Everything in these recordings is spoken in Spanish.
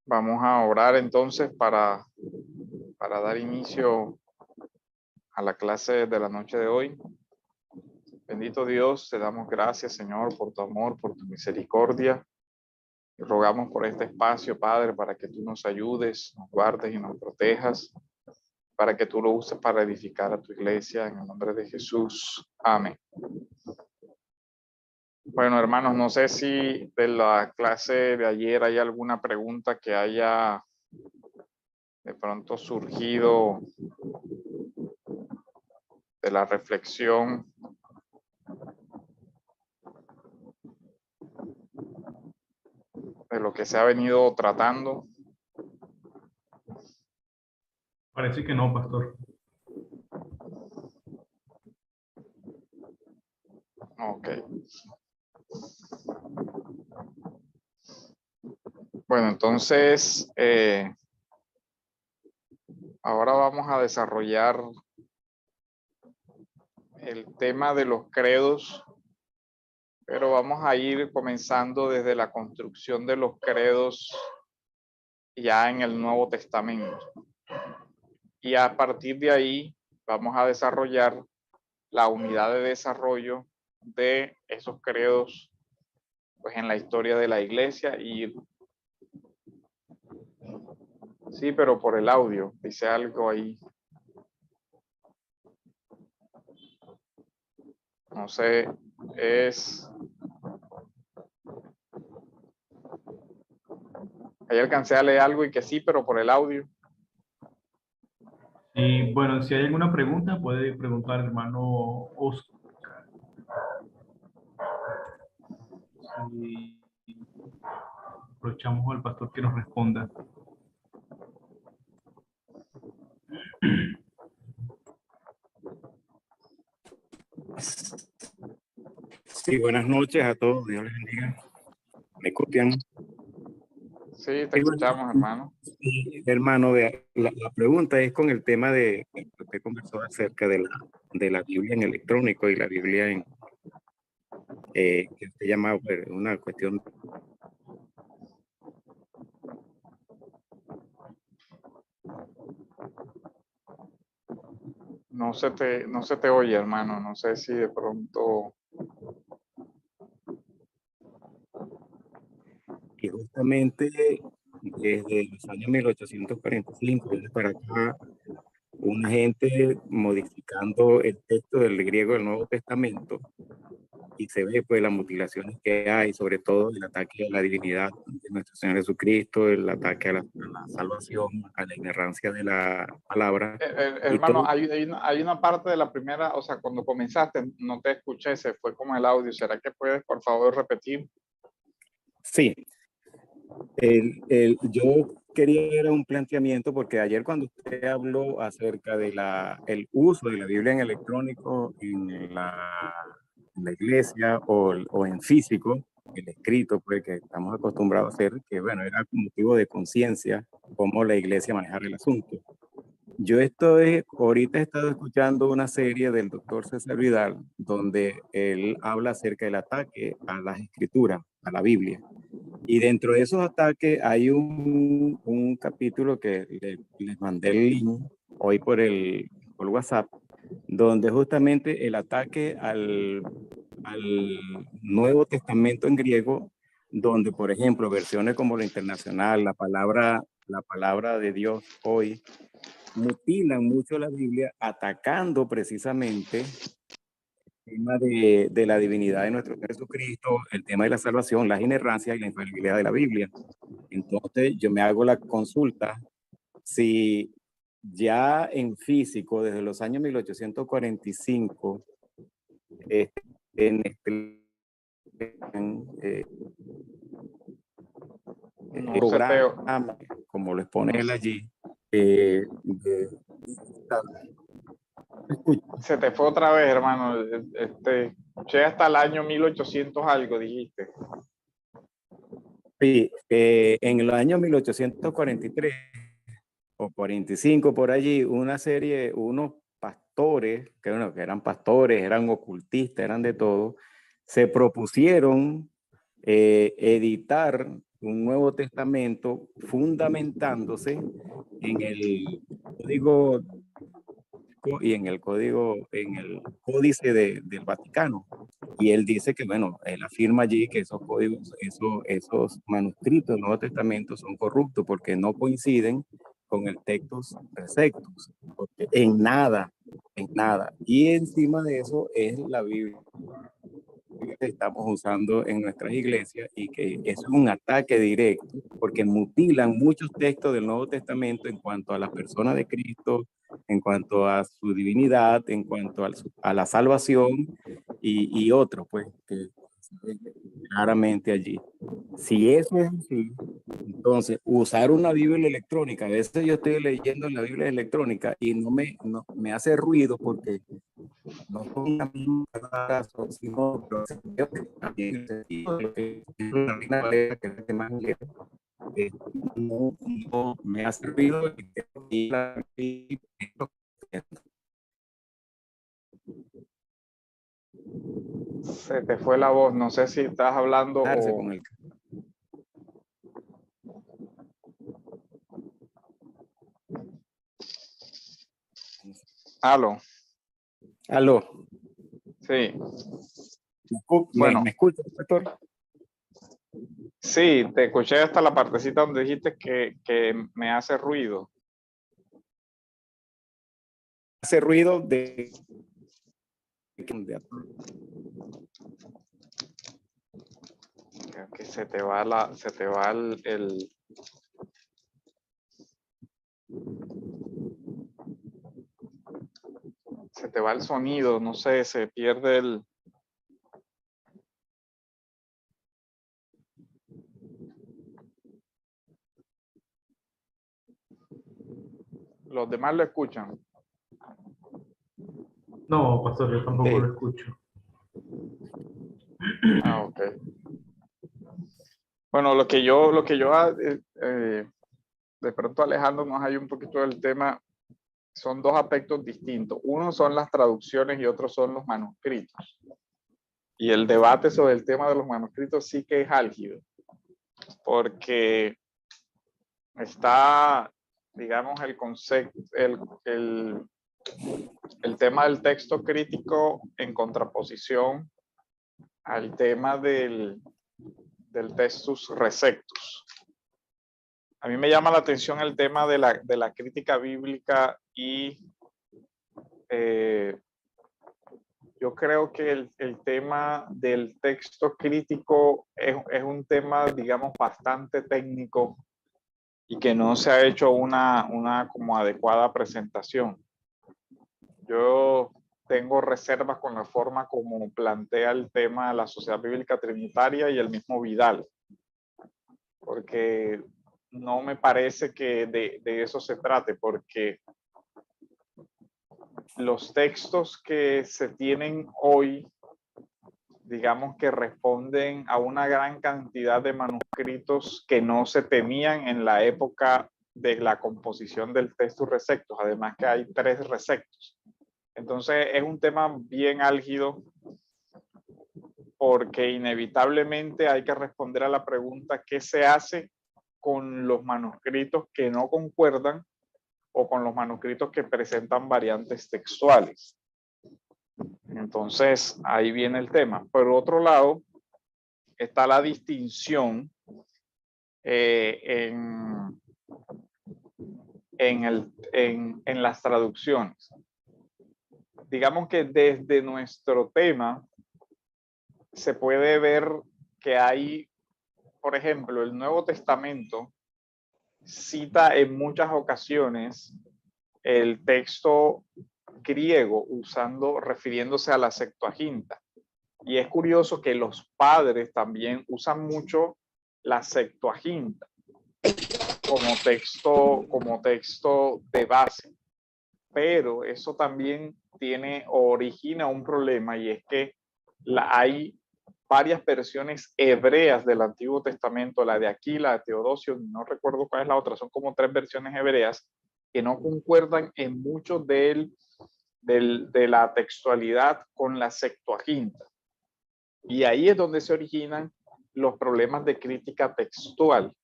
Vamos a orar entonces para dar inicio a la clase de la noche de hoy. Bendito Dios, te damos gracias, Señor, por tu amor, por tu misericordia. Y rogamos por este espacio, Padre, para que tú nos ayudes, nos guardes y nos protejas, para que tú lo uses para edificar a tu iglesia, en el nombre de Jesús. Amén. Bueno, hermanos, no sé si de la clase de ayer hay alguna pregunta que haya de pronto surgido de la reflexión. De lo que se ha venido tratando. Parece que no, pastor. Ok. Bueno, entonces, ahora vamos a desarrollar el tema de los credos, pero vamos a ir comenzando desde la construcción de los credos ya en el Nuevo Testamento. Y a partir de ahí vamos a desarrollar la unidad de desarrollo de esos credos pues en la historia de la iglesia. Y sí, pero por el audio dice algo ahí, no sé, ahí alcancé a leer algo y que sí, pero por el audio. Y bueno, si hay alguna pregunta, puede preguntar hermano Oscar. Y aprovechamos al pastor que nos responda. Sí, buenas noches a todos, Dios les bendiga. ¿Me copian? Sí, te escuchamos, hermano. Sí, hermano, vea, la pregunta es con el tema de que usted conversó acerca de la Biblia en electrónico y la Biblia en que usted llama pues, una cuestión. No se te oye, hermano. No sé si de pronto. Y justamente desde los años 1845 viene para acá una gente modificando el texto del griego del Nuevo Testamento y se ve pues las mutilaciones que hay, sobre todo el ataque a la divinidad de nuestro Señor Jesucristo, el ataque a la salvación, a la inerrancia de la palabra. Y Hermano, todo, hay una parte de la primera, o sea, cuando comenzaste no te escuché, se fue como el audio. ¿Será que puedes, por favor, repetir? sí, yo quería era un planteamiento porque ayer cuando usted habló acerca de el uso de la Biblia en electrónico en la iglesia o en físico, el escrito, pues que estamos acostumbrados a hacer, que bueno, era motivo de conciencia cómo la iglesia manejaba el asunto. Yo ahorita he estado escuchando una serie del doctor César Vidal, donde él habla acerca del ataque a las escrituras, a la Biblia. Y dentro de esos ataques hay un capítulo que les mandé el link hoy por WhatsApp, donde justamente el ataque al Nuevo Testamento en griego, donde, por ejemplo, versiones como la Internacional, la palabra de Dios hoy, mutilan mucho la Biblia, atacando precisamente el tema de la divinidad de nuestro Señor Jesucristo, el tema de la salvación, las inerrancias y la infalibilidad de la Biblia. Entonces, yo me hago la consulta si ya en físico, desde los años 1845, en este No se te, programa, como lo expone él allí, se te fue otra vez, hermano. Escuché hasta el año 1800 algo, dijiste. sí, en el año 1843 o 45 por allí, una serie, unos pastores, que eran pastores, eran ocultistas, eran de todo, se propusieron editar un Nuevo Testamento fundamentándose en el código y en el códice del Vaticano. Y él dice que, bueno, él afirma allí que esos códigos, esos manuscritos del Nuevo Testamento son corruptos porque no coinciden con el textus receptus, porque en nada. Y encima de eso es la Biblia que estamos usando en nuestras iglesias y que es un ataque directo porque mutilan muchos textos del Nuevo Testamento en cuanto a la persona de Cristo, en cuanto a su divinidad, en cuanto a la salvación y otro, pues, que claramente allí. Si eso es así, entonces usar una Biblia electrónica, a veces yo estoy leyendo la Biblia electrónica y no me hace ruido porque no son la misma razón, sino creo que también el sentido de lo que es la Reina Valera, que es el que más leo, no me ha servido y Se te fue la voz, no sé si estás hablando o... con el... Aló, Aló, sí. ¿me Bueno, escucha, doctor? sí, te escuché hasta la partecita donde dijiste que me hace ruido. Hace ruido de Creo que se te va se te va el sonido, no sé, se pierde el... Los demás lo escuchan. No, pastor, yo tampoco lo escucho. Ah, ok. Bueno, lo que yo de pronto alejándonos ahí un poquito del tema, son dos aspectos distintos. Uno son las traducciones y otro son los manuscritos. Y el debate sobre el tema de los manuscritos sí que es álgido, porque está, digamos, el concepto, el tema del texto crítico en contraposición al tema del textus receptus. A mí me llama la atención el tema de la crítica bíblica y yo creo que el tema del texto crítico es un tema, digamos, bastante técnico y que no se ha hecho una como adecuada presentación. Yo tengo reservas con la forma como plantea el tema de la Sociedad Bíblica Trinitaria y el mismo Vidal, porque no me parece que de eso se trate, porque los textos que se tienen hoy, digamos que responden a una gran cantidad de manuscritos que no se tenían en la época de la composición del textus receptus, además que hay 3 receptus. Entonces es un tema bien álgido porque inevitablemente hay que responder a la pregunta ¿qué se hace con los manuscritos que no concuerdan o con los manuscritos que presentan variantes textuales? Entonces ahí viene el tema. Por otro lado está la distinción en las traducciones. Digamos que desde nuestro tema se puede ver que hay, por ejemplo, el Nuevo Testamento cita en muchas ocasiones el texto griego refiriéndose a la Septuaginta. Y es curioso que los padres también usan mucho la Septuaginta como texto de base. Pero eso también origina un problema y es que hay varias versiones hebreas del Antiguo Testamento, la de Aquila, de Teodosio, no recuerdo cuál es la otra, son como 3 versiones hebreas que no concuerdan en mucho del de la textualidad con la Septuaginta. Y ahí es donde se originan los problemas de crítica textual,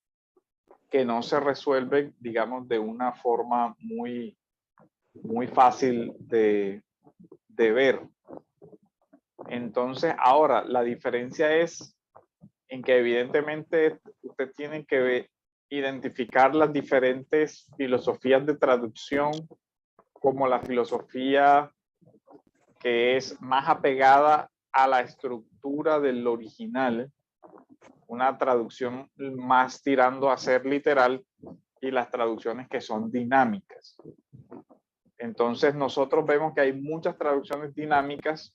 que no se resuelven, digamos, de una forma muy fácil de ver. Entonces, ahora, la diferencia es en que evidentemente usted tiene que identificar las diferentes filosofías de traducción, como la filosofía que es más apegada a la estructura del original, una traducción más tirando a ser literal, y las traducciones que son dinámicas. Entonces nosotros vemos que hay muchas traducciones dinámicas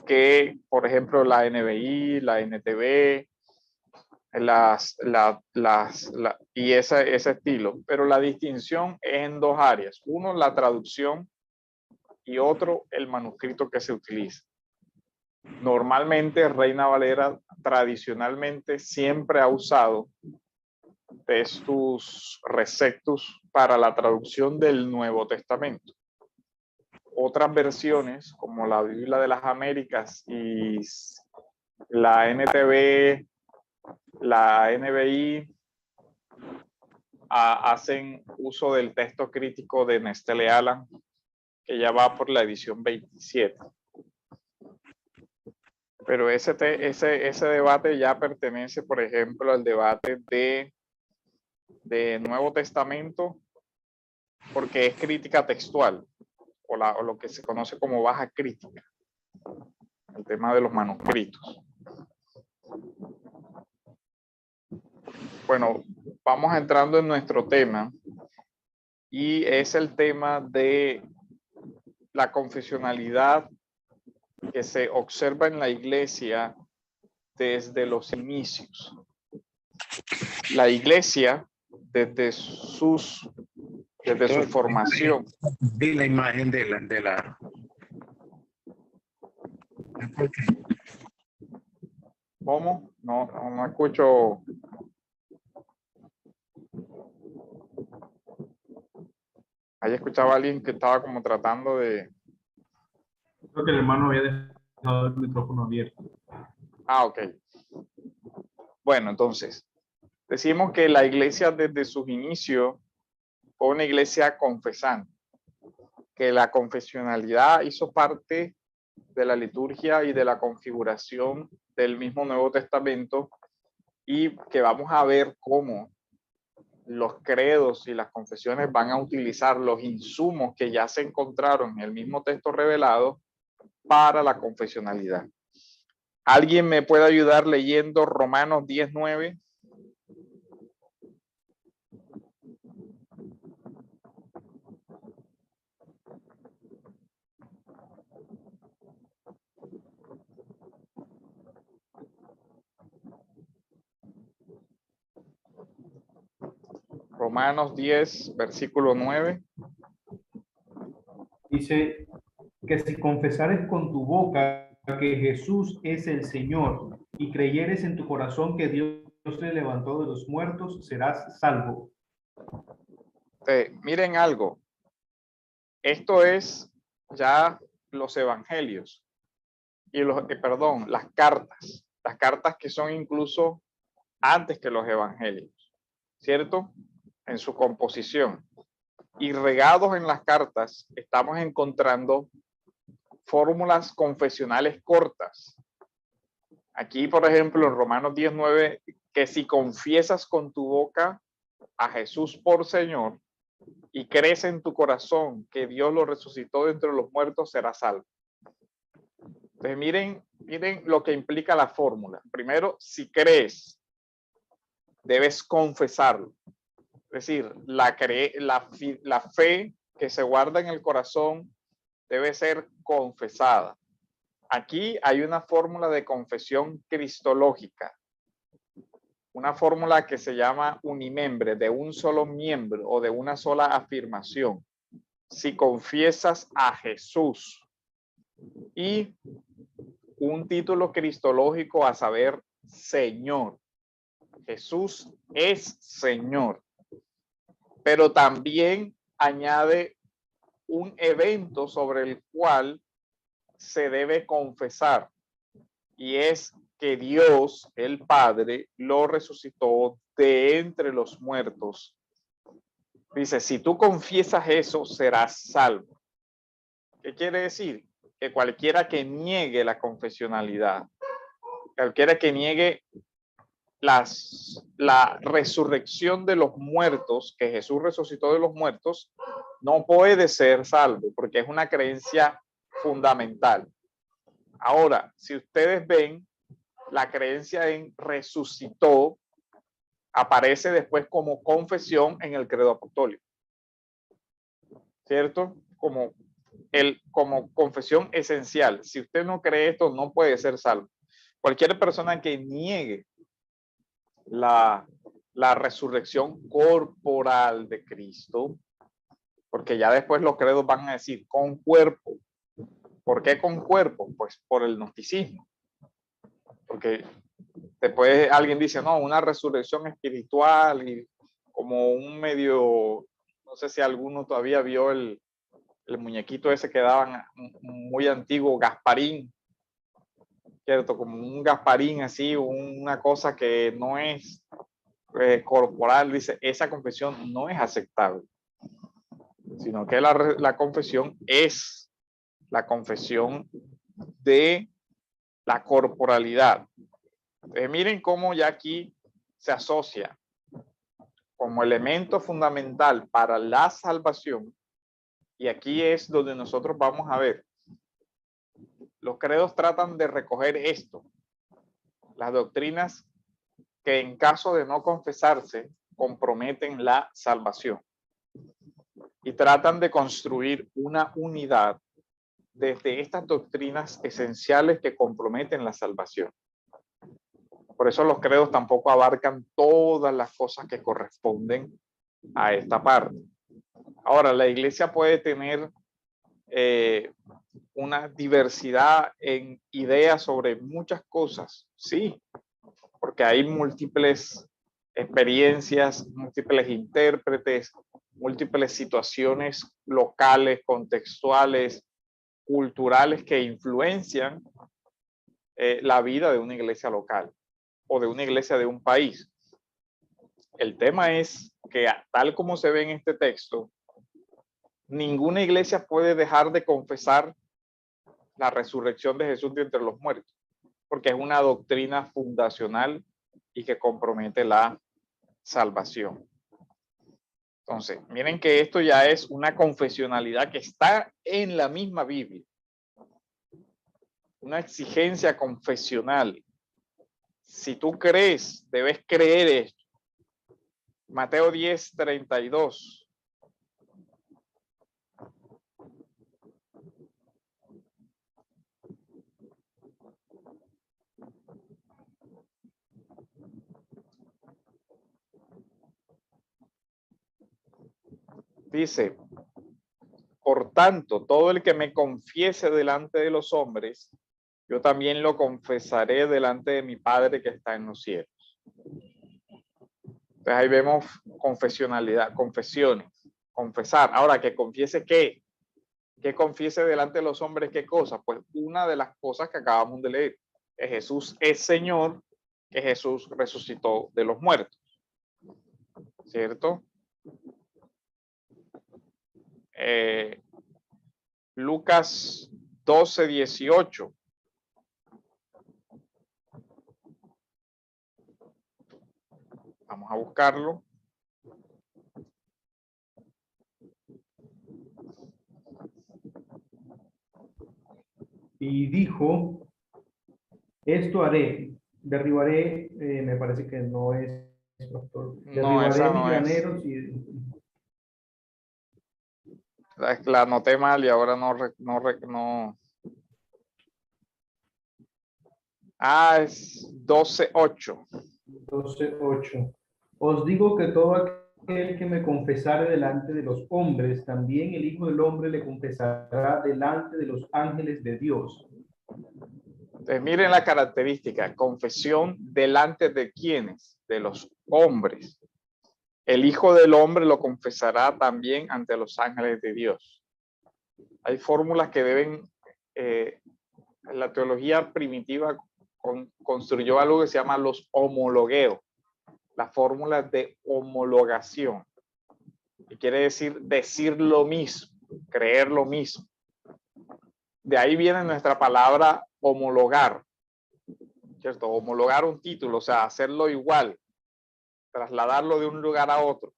que, por ejemplo, la NBI, la NTV, y ese estilo. Pero la distinción es en dos áreas. Uno, la traducción, y otro, el manuscrito que se utiliza. Normalmente, Reina Valera tradicionalmente siempre ha usado Textus Receptus para la traducción del Nuevo Testamento. Otras versiones, como la Biblia de las Américas y la NTV, la NBI, hacen uso del texto crítico de Nestele Aland, que ya va por la edición 27. Pero ese debate ya pertenece, por ejemplo, al debate de Nuevo Testamento, porque es crítica textual, o lo que se conoce como baja crítica, el tema de los manuscritos. Bueno, vamos entrando en nuestro tema, y es el tema de la confesionalidad que se observa en la iglesia desde los inicios. La iglesia, desde su formación. Vi la imagen de la... ¿Cómo? No escucho. Ahí escuchaba a alguien que estaba como tratando de... Creo que el hermano había dejado el micrófono abierto. Ah, ok. Bueno, entonces, decimos que la iglesia desde sus inicios fue una iglesia confesante, que la confesionalidad hizo parte de la liturgia y de la configuración del mismo Nuevo Testamento, y que vamos a ver cómo los credos y las confesiones van a utilizar los insumos que ya se encontraron en el mismo texto revelado para la confesionalidad. ¿Alguien me puede ayudar leyendo Romanos 10:9? Romanos 10, versículo 9. Dice que si confesares con tu boca que Jesús es el Señor y creyeres en tu corazón que Dios le levantó de los muertos, serás salvo. Miren algo. Esto es ya los evangelios y las cartas que son incluso antes que los evangelios, ¿cierto? En su composición. Y regados en las cartas estamos encontrando fórmulas confesionales cortas. Aquí, por ejemplo, en Romanos 10:9, que si confiesas con tu boca a Jesús por Señor y crees en tu corazón que Dios lo resucitó de entre los muertos, serás salvo. Entonces, miren lo que implica la fórmula. Primero, si crees, debes confesarlo. Es decir, la fe que se guarda en el corazón debe ser confesada. Aquí hay una fórmula de confesión cristológica, una fórmula que se llama unimembre, de un solo miembro o de una sola afirmación. Si confiesas a Jesús, y un título cristológico, a saber, Señor. Jesús es Señor. Pero también añade un evento sobre el cual se debe confesar, y es que Dios, el Padre, lo resucitó de entre los muertos. Dice, si tú confiesas eso, serás salvo. ¿Qué quiere decir? Que cualquiera que niegue la confesionalidad, cualquiera que niegue la resurrección de los muertos, que Jesús resucitó de los muertos, no puede ser salvo, porque es una creencia fundamental. Ahora, si ustedes ven, la creencia en resucitó aparece después como confesión en el credo apostólico, ¿cierto? Como confesión esencial. Si usted no cree esto, no puede ser salvo. Cualquier persona que niegue la resurrección corporal de Cristo, porque ya después los credos van a decir con cuerpo. ¿Por qué con cuerpo? Pues por el gnosticismo. Porque después alguien dice, no, una resurrección espiritual y como un medio, no sé si alguno todavía vio el muñequito ese que daban muy antiguo, Gasparín, ¿cierto? Como un Gasparín así, una cosa que no es corporal, dice, esa confesión no es aceptable, sino que la confesión es la confesión de la corporalidad. Miren cómo ya aquí se asocia como elemento fundamental para la salvación, y aquí es donde nosotros vamos a ver. Los credos tratan de recoger esto, las doctrinas que en caso de no confesarse comprometen la salvación, y tratan de construir una unidad desde estas doctrinas esenciales que comprometen la salvación. Por eso los credos tampoco abarcan todas las cosas que corresponden a esta parte. Ahora, la iglesia puede tener una diversidad en ideas sobre muchas cosas, sí, porque hay múltiples experiencias, múltiples intérpretes, múltiples situaciones locales, contextuales, culturales que influencian la vida de una iglesia local o de una iglesia de un país. El tema es que, tal como se ve en este texto, ninguna iglesia puede dejar de confesar la resurrección de Jesús de entre los muertos, porque es una doctrina fundacional y que compromete la salvación. Entonces, miren que esto ya es una confesionalidad que está en la misma Biblia. Una exigencia confesional. Si tú crees, debes creer esto. Mateo 10:32. Dice, por tanto, todo el que me confiese delante de los hombres, yo también lo confesaré delante de mi Padre que está en los cielos. Entonces ahí vemos confesionalidad, confesiones, confesar. Ahora, que confiese ¿qué? Que confiese delante de los hombres ¿qué cosa? Pues una de las cosas que acabamos de leer, que Jesús es Señor, que Jesús resucitó de los muertos. ¿Cierto? Lucas 12:18. Vamos a buscarlo. Y dijo, esto haré, derribaré, me parece que no es, doctor, No, esa no es. graneros y... La anoté mal y ahora no. Ah, es 12:8. 12:8. Os digo que todo aquel que me confesare delante de los hombres, también el Hijo del Hombre le confesará delante de los ángeles de Dios. Entonces, miren la característica, confesión delante de quiénes, de los hombres. El Hijo del Hombre lo confesará también ante los ángeles de Dios. Hay fórmulas que deben, la teología primitiva construyó algo que se llama los homologueos, las fórmulas de homologación, que quiere decir lo mismo, creer lo mismo. De ahí viene nuestra palabra homologar, ¿cierto? Homologar un título, o sea, hacerlo igual, trasladarlo de un lugar a otro.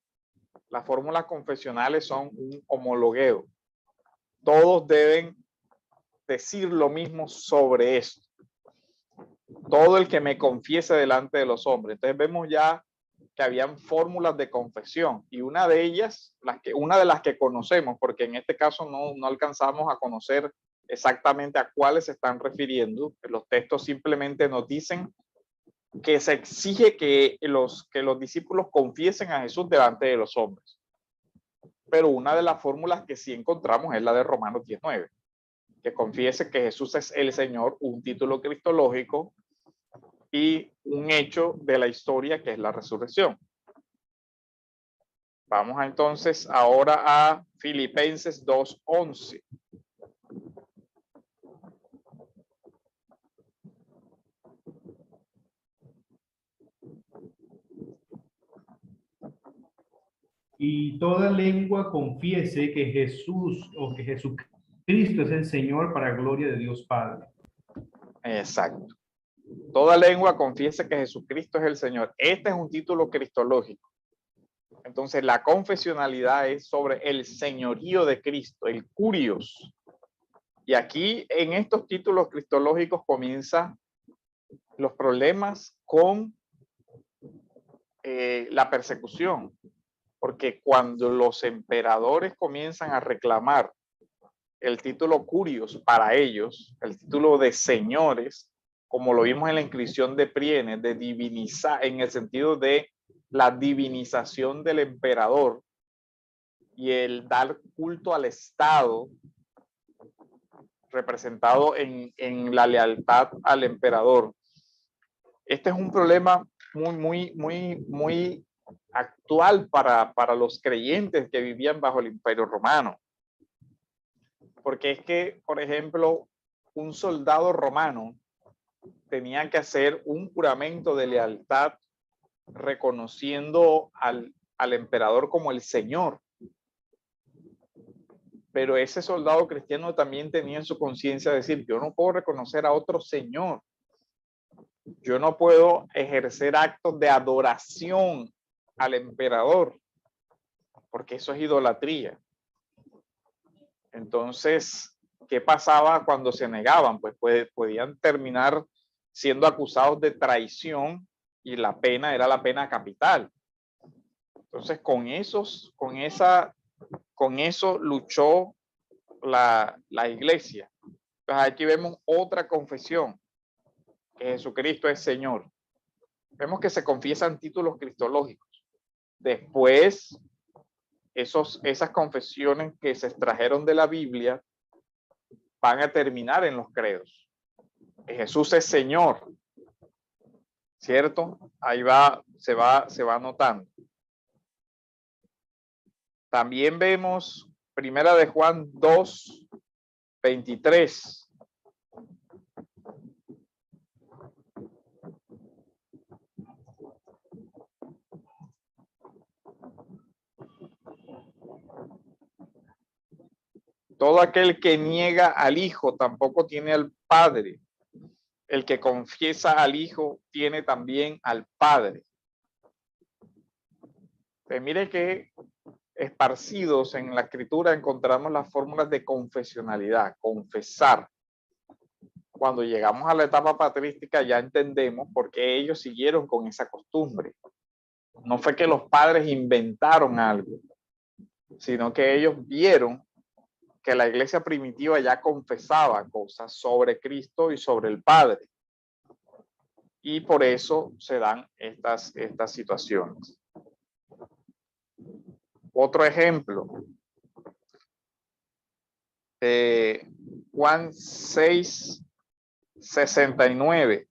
Las fórmulas confesionales son un homologueo. Todos deben decir lo mismo sobre esto. Todo el que me confiese delante de los hombres. Entonces vemos ya que habían fórmulas de confesión y una de ellas, una de las que conocemos, porque en este caso no alcanzamos a conocer exactamente a cuáles se están refiriendo. Los textos simplemente nos dicen que se exige que los discípulos confiesen a Jesús delante de los hombres. Pero una de las fórmulas que sí encontramos es la de Romanos 19, que confiese que Jesús es el Señor, un título cristológico y un hecho de la historia que es la resurrección. Vamos entonces ahora a Filipenses 2:11. Y toda lengua confiese que Jesús o que Jesucristo es el Señor para gloria de Dios Padre. Exacto. Toda lengua confiese que Jesucristo es el Señor. Este es un título cristológico. Entonces la confesionalidad es sobre el señorío de Cristo, el curios. Y aquí en estos títulos cristológicos comienzan los problemas con la persecución. Porque cuando los emperadores comienzan a reclamar el título curios para ellos, el título de señores, como lo vimos en la inscripción de Prienes, de divinizar, en el sentido de la divinización del emperador y el dar culto al Estado representado en la lealtad al emperador. Este es un problema muy actual para los creyentes que vivían bajo el Imperio Romano. Porque es que, por ejemplo, un soldado romano tenía que hacer un juramento de lealtad reconociendo al emperador como el Señor. Pero ese soldado cristiano también tenía en su conciencia decir, yo no puedo reconocer a otro Señor. Yo no puedo ejercer actos de adoración al emperador, porque eso es idolatría. Entonces, ¿qué pasaba cuando se negaban? Pues podían terminar siendo acusados de traición y la pena era la pena capital. Entonces, con eso luchó la iglesia. Entonces, aquí vemos otra confesión, que Jesucristo es Señor. Vemos que se confiesan títulos cristológicos. Después, esas confesiones que se extrajeron de la Biblia van a terminar en los credos. Jesús es Señor, ¿cierto? Ahí se va notando. También vemos Primera de Juan 2:23. Todo aquel que niega al Hijo tampoco tiene al Padre. El que confiesa al Hijo tiene también al Padre. Pues mire que esparcidos en la Escritura encontramos las fórmulas de confesionalidad, confesar. Cuando llegamos a la etapa patrística ya entendemos por qué ellos siguieron con esa costumbre. No fue que los padres inventaron algo, sino que ellos vieron que la iglesia primitiva ya confesaba cosas sobre Cristo y sobre el Padre. Y por eso se dan estas situaciones. Otro ejemplo, Juan 6:69.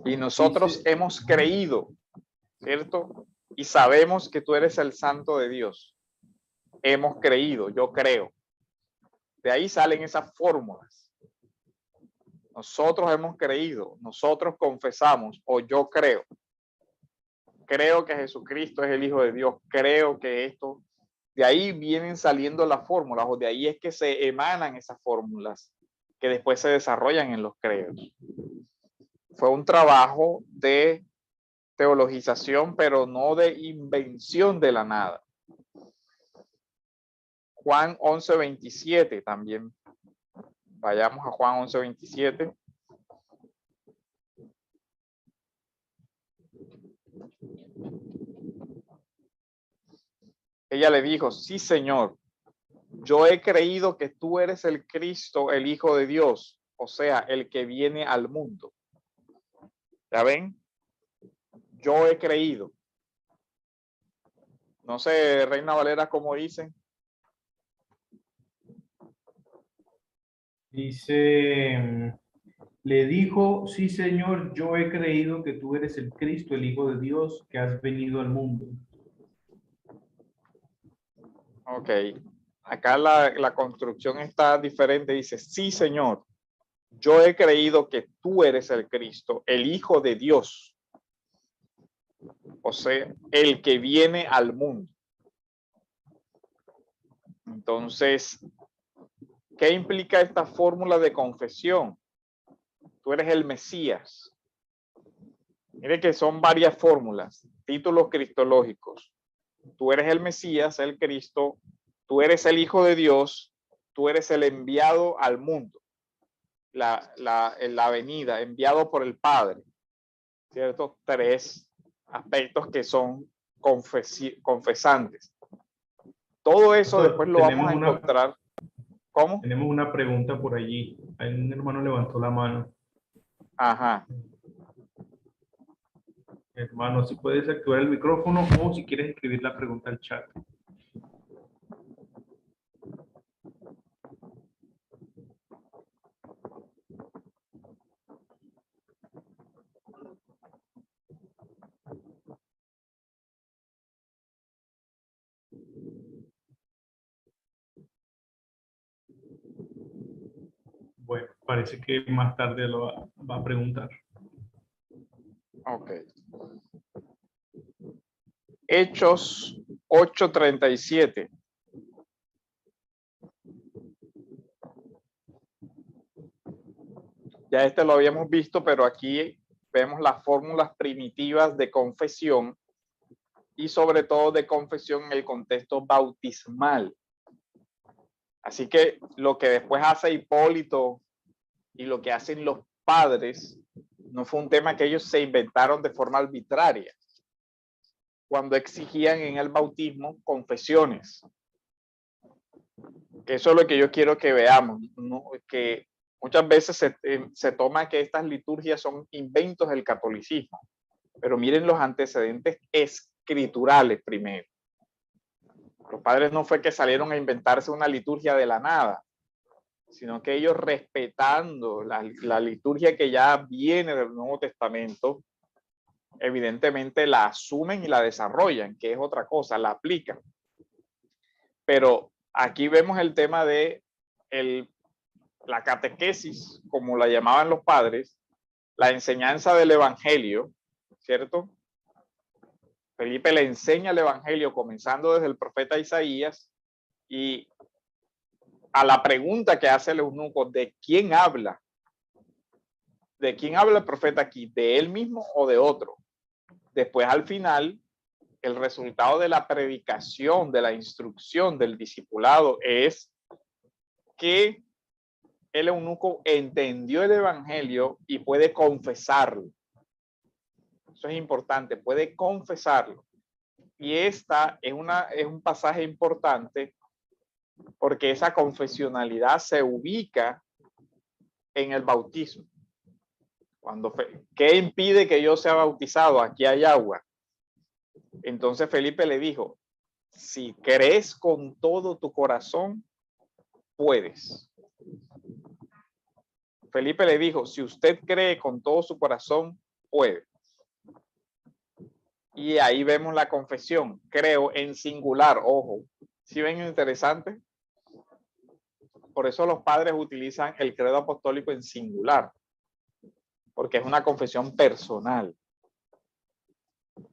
Y nosotros Dice- hemos creído, ¿cierto? Y sabemos que tú eres el Santo de Dios. Hemos creído, yo creo. De ahí salen esas fórmulas. Nosotros hemos creído, nosotros confesamos, o yo creo. Creo que Jesucristo es el Hijo de Dios. Creo que esto, de ahí vienen saliendo las fórmulas, o de ahí es que se emanan esas fórmulas que después se desarrollan en los credos. Fue un trabajo de teologización, pero no de invención de la nada. Juan 11:27 también. Vayamos a Juan 11:27. Ella le dijo, sí, Señor, yo he creído que tú eres el Cristo, el Hijo de Dios, o sea, el que viene al mundo. ¿Ya ven? Yo he creído. No sé, Reina Valera, ¿cómo dicen? Dice, le dijo, sí, Señor, yo he creído que tú eres el Cristo, el Hijo de Dios, que has venido al mundo. Ok. Acá la construcción está diferente. Dice, sí, Señor, yo he creído que tú eres el Cristo, el Hijo de Dios. O sea, el que viene al mundo. Entonces, ¿qué implica esta fórmula de confesión? Tú eres el Mesías. Mire que son varias fórmulas, títulos cristológicos. Tú eres el Mesías, el Cristo, tú eres el Hijo de Dios, tú eres el enviado al mundo, la venida, enviado por el Padre. ¿Cierto? Tres aspectos que son confesantes. Todo eso después lo vamos a encontrar. ¿Cómo? Tenemos una pregunta por allí. Hay un hermano levantó la mano. Ajá. Hermano, si puedes activar el micrófono o si quieres escribir la pregunta al chat. Bueno, parece que más tarde lo va a preguntar. Ok. Hechos 8:37. Ya este lo habíamos visto, pero aquí vemos las fórmulas primitivas de confesión y sobre todo de confesión en el contexto bautismal. Así que lo que después hace Hipólito y lo que hacen los padres no fue un tema que ellos se inventaron de forma arbitraria cuando exigían en el bautismo confesiones. Que eso es lo que yo quiero que veamos, ¿no? Que muchas veces se toma que estas liturgias son inventos del catolicismo, pero miren los antecedentes escriturales primero. Los padres no fue que salieron a inventarse una liturgia de la nada, sino que ellos respetando la liturgia que ya viene del Nuevo Testamento, evidentemente la asumen y la desarrollan, que es otra cosa, la aplican. Pero aquí vemos el tema de la catequesis, como la llamaban los padres, la enseñanza del evangelio, ¿cierto? Felipe le enseña el evangelio comenzando desde el profeta Isaías y a la pregunta que hace el eunuco, ¿de quién habla? ¿De quién habla el profeta aquí? ¿De él mismo o de otro? Después, al final, el resultado de la predicación, de la instrucción, del discipulado es que el eunuco entendió el evangelio y puede confesarlo. Eso es importante, puede confesarlo. Y esta es un pasaje importante porque esa confesionalidad se ubica en el bautismo. ¿Qué impide que yo sea bautizado? Aquí hay agua. Entonces Felipe le dijo, si crees con todo tu corazón, puedes. Felipe le dijo, si usted cree con todo su corazón, puede. Y ahí vemos la confesión, creo, en singular, ojo. ¿Sí ven interesante? Por eso los padres utilizan el credo apostólico en singular, porque es una confesión personal.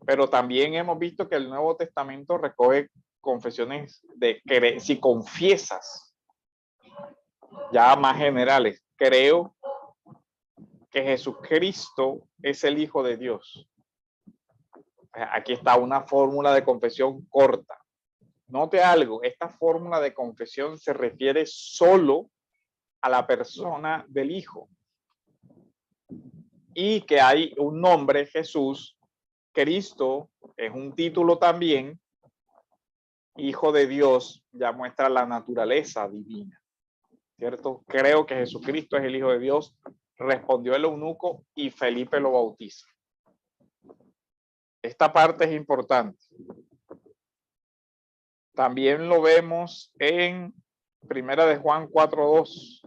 Pero también hemos visto que el Nuevo Testamento recoge confesiones de que si confiesas, ya más generales, creo que Jesucristo es el Hijo de Dios. Aquí está una fórmula de confesión corta. Note algo, esta fórmula de confesión se refiere solo a la persona del Hijo. Y que hay un nombre, Jesús, Cristo, es un título también, Hijo de Dios, ya muestra la naturaleza divina, ¿cierto? Creo que Jesucristo es el Hijo de Dios, respondió el eunuco y Felipe lo bautiza. Esta parte es importante. También lo vemos en Primera de Juan 4:2.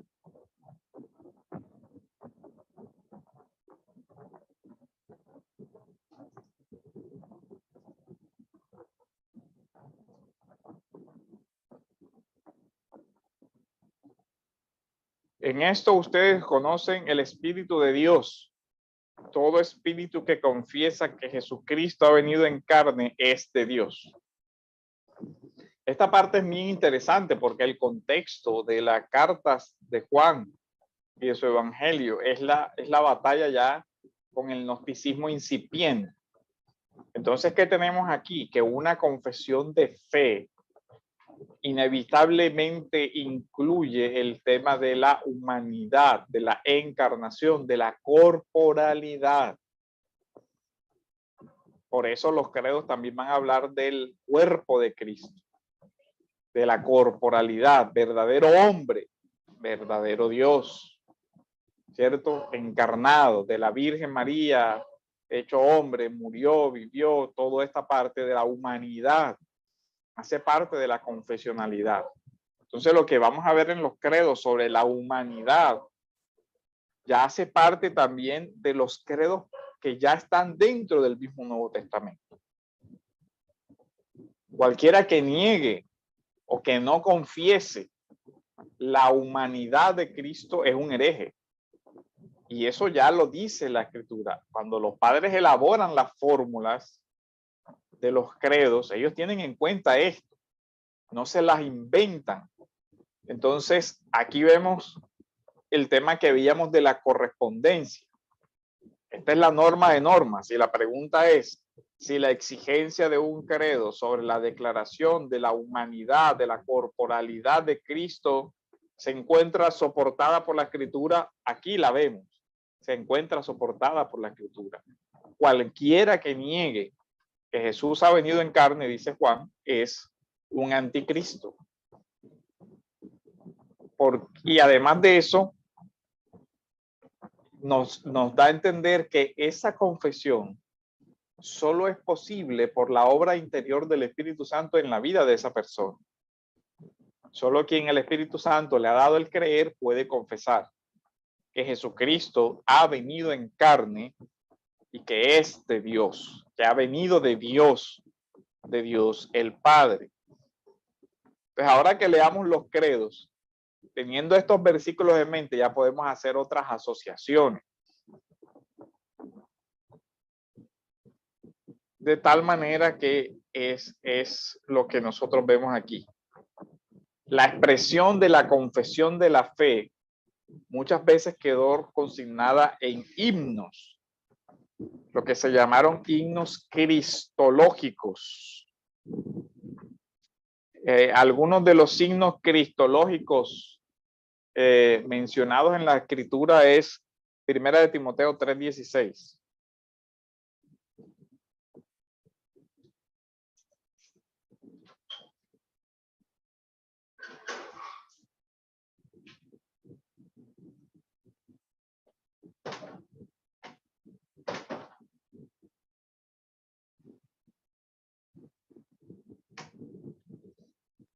En esto ustedes conocen el Espíritu de Dios. Todo espíritu que confiesa que Jesucristo ha venido en carne es de Dios. Esta parte es muy interesante porque el contexto de las cartas de Juan y de su evangelio es la batalla ya con el gnosticismo incipiente. Entonces, ¿qué tenemos aquí? Que una confesión de fe inevitablemente incluye el tema de la humanidad, de la encarnación, de la corporalidad. Por eso los credos también van a hablar del cuerpo de Cristo, de la corporalidad, verdadero hombre, verdadero Dios, ¿cierto? Encarnado, de la Virgen María, hecho hombre, murió, vivió, toda esta parte de la humanidad, hace parte de la confesionalidad. Entonces lo que vamos a ver en los credos sobre la humanidad ya hace parte también de los credos que ya están dentro del mismo Nuevo Testamento. Cualquiera que niegue o que no confiese la humanidad de Cristo es un hereje. Y eso ya lo dice la Escritura. Cuando los padres elaboran las fórmulas de los credos, ellos tienen en cuenta esto, no se las inventan. Entonces, aquí vemos el tema que veíamos de la correspondencia. Esta es la norma de normas y la pregunta es si la exigencia de un credo sobre la declaración de la humanidad, de la corporalidad de Cristo, se encuentra soportada por la Escritura. Aquí la vemos, se encuentra soportada por la Escritura. Cualquiera que niegue que Jesús ha venido en carne, dice Juan, es un anticristo. Y además de eso, nos da a entender que esa confesión solo es posible por la obra interior del Espíritu Santo en la vida de esa persona. Solo quien el Espíritu Santo le ha dado el creer puede confesar que Jesucristo ha venido en carne y que es de Dios, que ha venido de Dios el Padre. Pues ahora que leamos los credos, teniendo estos versículos en mente, ya podemos hacer otras asociaciones. De tal manera que es lo que nosotros vemos aquí. La expresión de la confesión de la fe muchas veces quedó consignada en himnos, lo que se llamaron himnos cristológicos. Algunos de los signos cristológicos mencionados en la Escritura es 1 de Timoteo 3:16.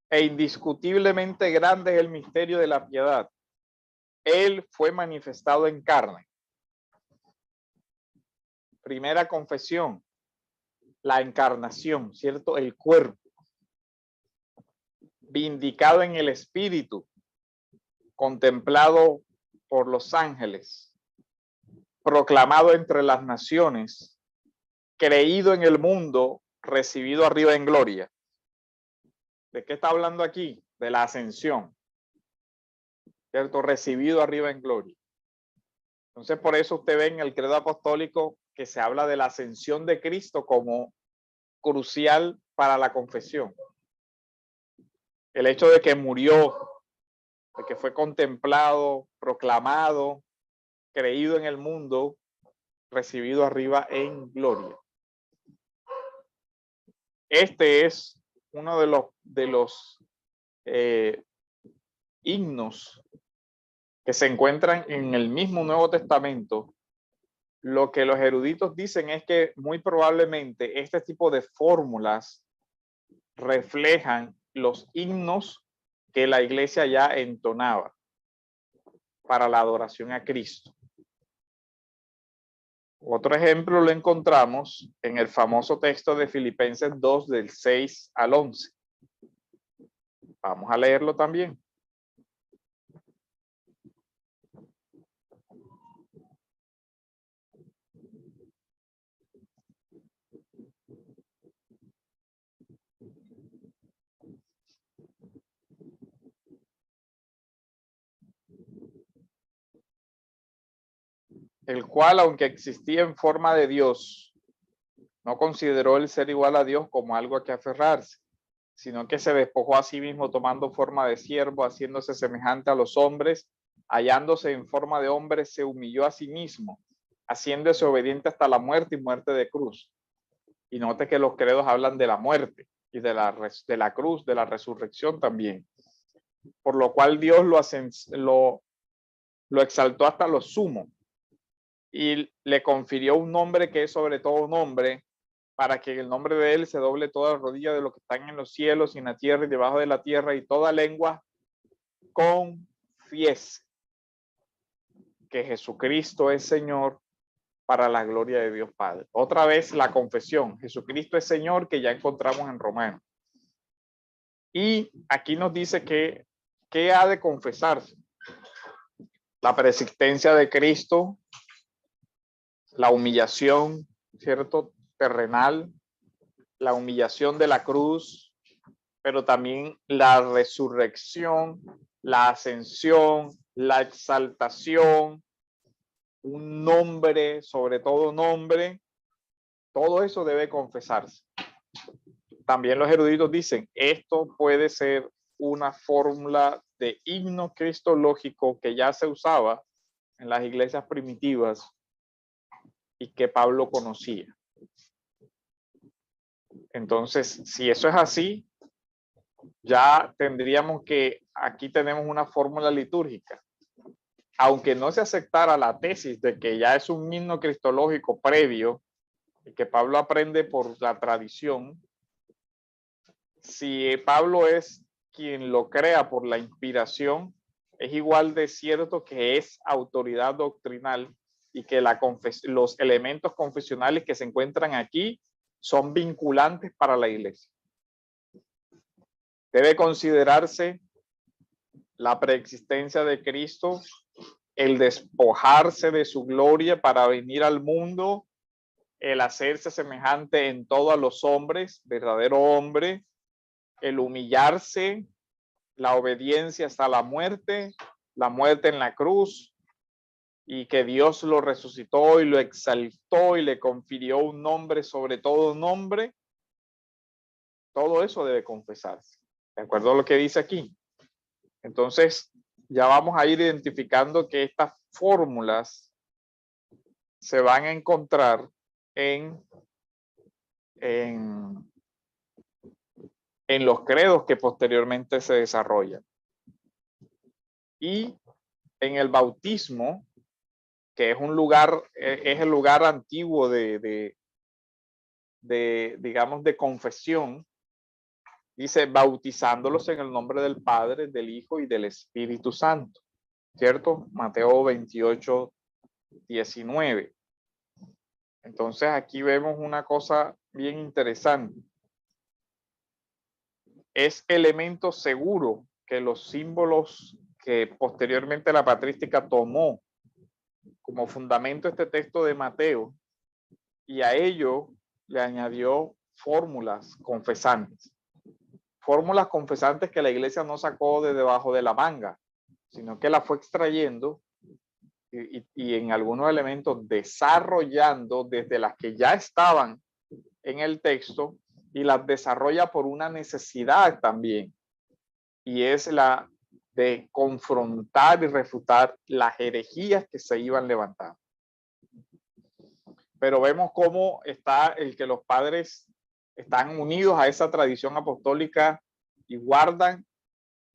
E indiscutiblemente grande es el misterio de la piedad. Él fue manifestado en carne. primera confesión, la encarnación, ¿cierto? El cuerpo, vindicado en el espíritu, contemplado por los ángeles, proclamado entre las naciones, creído en el mundo, recibido arriba en gloria. ¿De qué está hablando aquí? De la ascensión, ¿cierto? Recibido arriba en gloria. Entonces, por eso usted ve en el credo apostólico que se habla de la ascensión de Cristo como crucial para la confesión. El hecho de que murió, de que fue contemplado, proclamado, creído en el mundo, recibido arriba en gloria. Este es uno de los himnos que se encuentran en el mismo Nuevo Testamento. Lo que los eruditos dicen es que muy probablemente este tipo de fórmulas reflejan los himnos que la iglesia ya entonaba para la adoración a Cristo. Otro ejemplo lo encontramos en el famoso texto de Filipenses 2 del 6 al 11. Vamos a leerlo también. El cual, aunque existía en forma de Dios, no consideró el ser igual a Dios como algo a que aferrarse, sino que se despojó a sí mismo tomando forma de siervo, haciéndose semejante a los hombres, hallándose en forma de hombre, se humilló a sí mismo, haciéndose obediente hasta la muerte y muerte de cruz. Y note que los credos hablan de la muerte y de la cruz, de la resurrección también. Por lo cual Dios lo exaltó hasta lo sumo y le confirió un nombre que es sobre todo nombre, para que en el nombre de él se doble toda rodilla de los que están en los cielos y en la tierra y debajo de la tierra, y toda lengua confiese que Jesucristo es Señor, para la gloria de Dios Padre. Otra vez la confesión, Jesucristo es Señor, que ya encontramos en Romanos. Y aquí nos dice que ¿qué ha de confesarse? La persistencia de Cristo, la humillación, ¿cierto? Terrenal, la humillación de la cruz, pero también la resurrección, la ascensión, la exaltación, un nombre, sobre todo nombre, todo eso debe confesarse. También los eruditos dicen, esto puede ser una fórmula de himno cristológico que ya se usaba en las iglesias primitivas y que Pablo conocía. Entonces, si eso es así, ya tendríamos que, aquí tenemos una fórmula litúrgica. Aunque no se aceptara la tesis de que ya es un himno cristológico previo y que Pablo aprende por la tradición, si Pablo es quien lo crea por la inspiración, es igual de cierto que es autoridad doctrinal y que los elementos confesionales que se encuentran aquí son vinculantes para la iglesia. Debe considerarse la preexistencia de Cristo, el despojarse de su gloria para venir al mundo, el hacerse semejante en todo a los hombres, verdadero hombre, el humillarse, la obediencia hasta la muerte en la cruz, y que Dios lo resucitó y lo exaltó y le confirió un nombre sobre todo nombre. Todo eso debe confesarse, de acuerdo a lo que dice aquí. Entonces, ya vamos a ir identificando que estas fórmulas se van a encontrar en los credos que posteriormente se desarrollan. Y en el bautismo, que es un lugar, es el lugar antiguo digamos, de confesión, dice, bautizándolos en el nombre del Padre, del Hijo y del Espíritu Santo, ¿cierto? Mateo 28, 19. Entonces aquí vemos una cosa bien interesante. Es elemento seguro que los símbolos que posteriormente la patrística tomó como fundamento este texto de Mateo, y a ello le añadió fórmulas confesantes. Fórmulas confesantes que la iglesia no sacó de debajo de la manga, sino que la fue extrayendo y en algunos elementos desarrollando desde las que ya estaban en el texto y las desarrolla por una necesidad también, y es la de confrontar y refutar las herejías que se iban levantando. Pero vemos cómo está el que los padres están unidos a esa tradición apostólica y guardan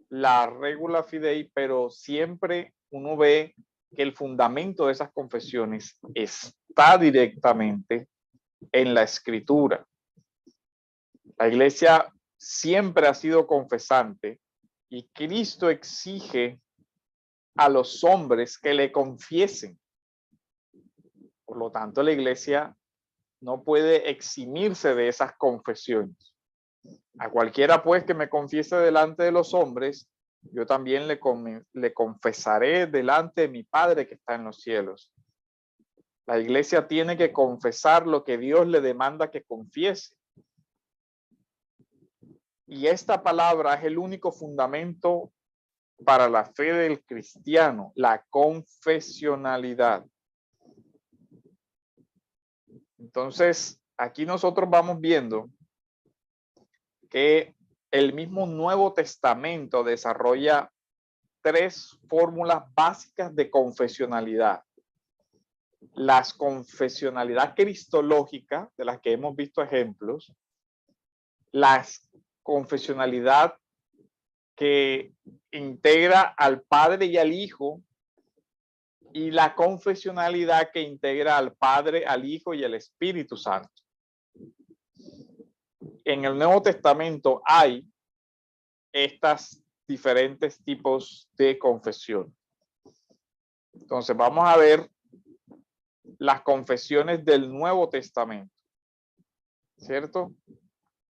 la regula fidei, pero siempre uno ve que el fundamento de esas confesiones está directamente en la escritura. La iglesia siempre ha sido confesante y Cristo exige a los hombres que le confiesen. Por lo tanto, la iglesia no puede eximirse de esas confesiones. A cualquiera pues que me confiese delante de los hombres, yo también le confesaré delante de mi Padre que está en los cielos. La iglesia tiene que confesar lo que Dios le demanda que confiese. Y esta palabra es el único fundamento para la fe del cristiano, la confesionalidad. Entonces, aquí nosotros vamos viendo que el mismo Nuevo Testamento desarrolla 3 fórmulas básicas de confesionalidad. Las confesionalidad cristológica, de las que hemos visto ejemplos, las confesionalidad que integra al Padre y al Hijo, y la confesionalidad que integra al Padre, al Hijo y al Espíritu Santo. En el Nuevo Testamento hay estas diferentes tipos de confesión. Entonces vamos a ver las confesiones del Nuevo Testamento, ¿cierto?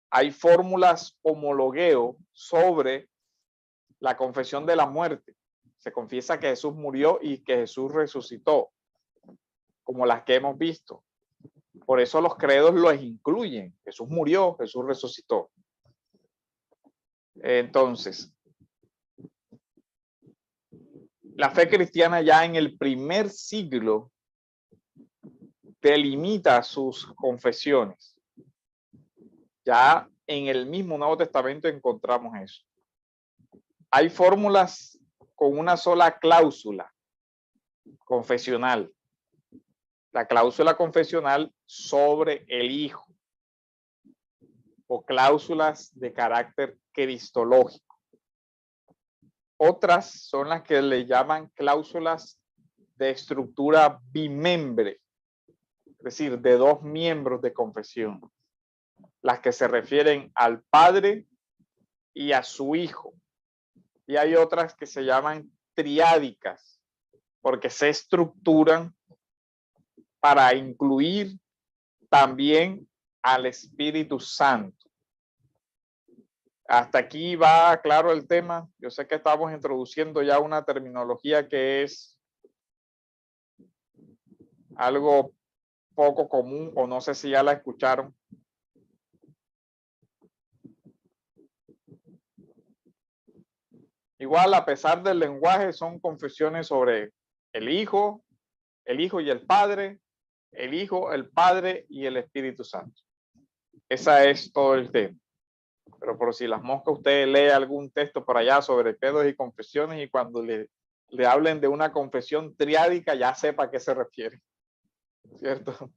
Hay fórmulas homologueo sobre la confesión de la muerte. Se confiesa que Jesús murió y que Jesús resucitó, como las que hemos visto. Por eso los credos los incluyen. Jesús murió, Jesús resucitó. Entonces, la fe cristiana ya en el primer siglo delimita sus confesiones. Ya en el mismo Nuevo Testamento encontramos eso. Hay fórmulas con una sola cláusula confesional. La cláusula confesional sobre el Hijo, o cláusulas de carácter cristológico. Otras son las que le llaman cláusulas de estructura bimembre, es decir, de 2 miembros de confesión, las que se refieren al Padre y a su Hijo. Y hay otras que se llaman triádicas, porque se estructuran para incluir también al Espíritu Santo. Hasta aquí va claro el tema. Yo sé que estamos introduciendo ya una terminología que es algo poco común, o no sé si ya la escucharon. Igual, a pesar del lenguaje, son confesiones sobre el Hijo y el Padre, el Hijo, el Padre y el Espíritu Santo. Esa es todo el tema. Pero por si las moscas, usted lee algún texto por allá sobre credos y confesiones, y cuando le hablen de una confesión triádica, ya sepa a qué se refiere, ¿cierto?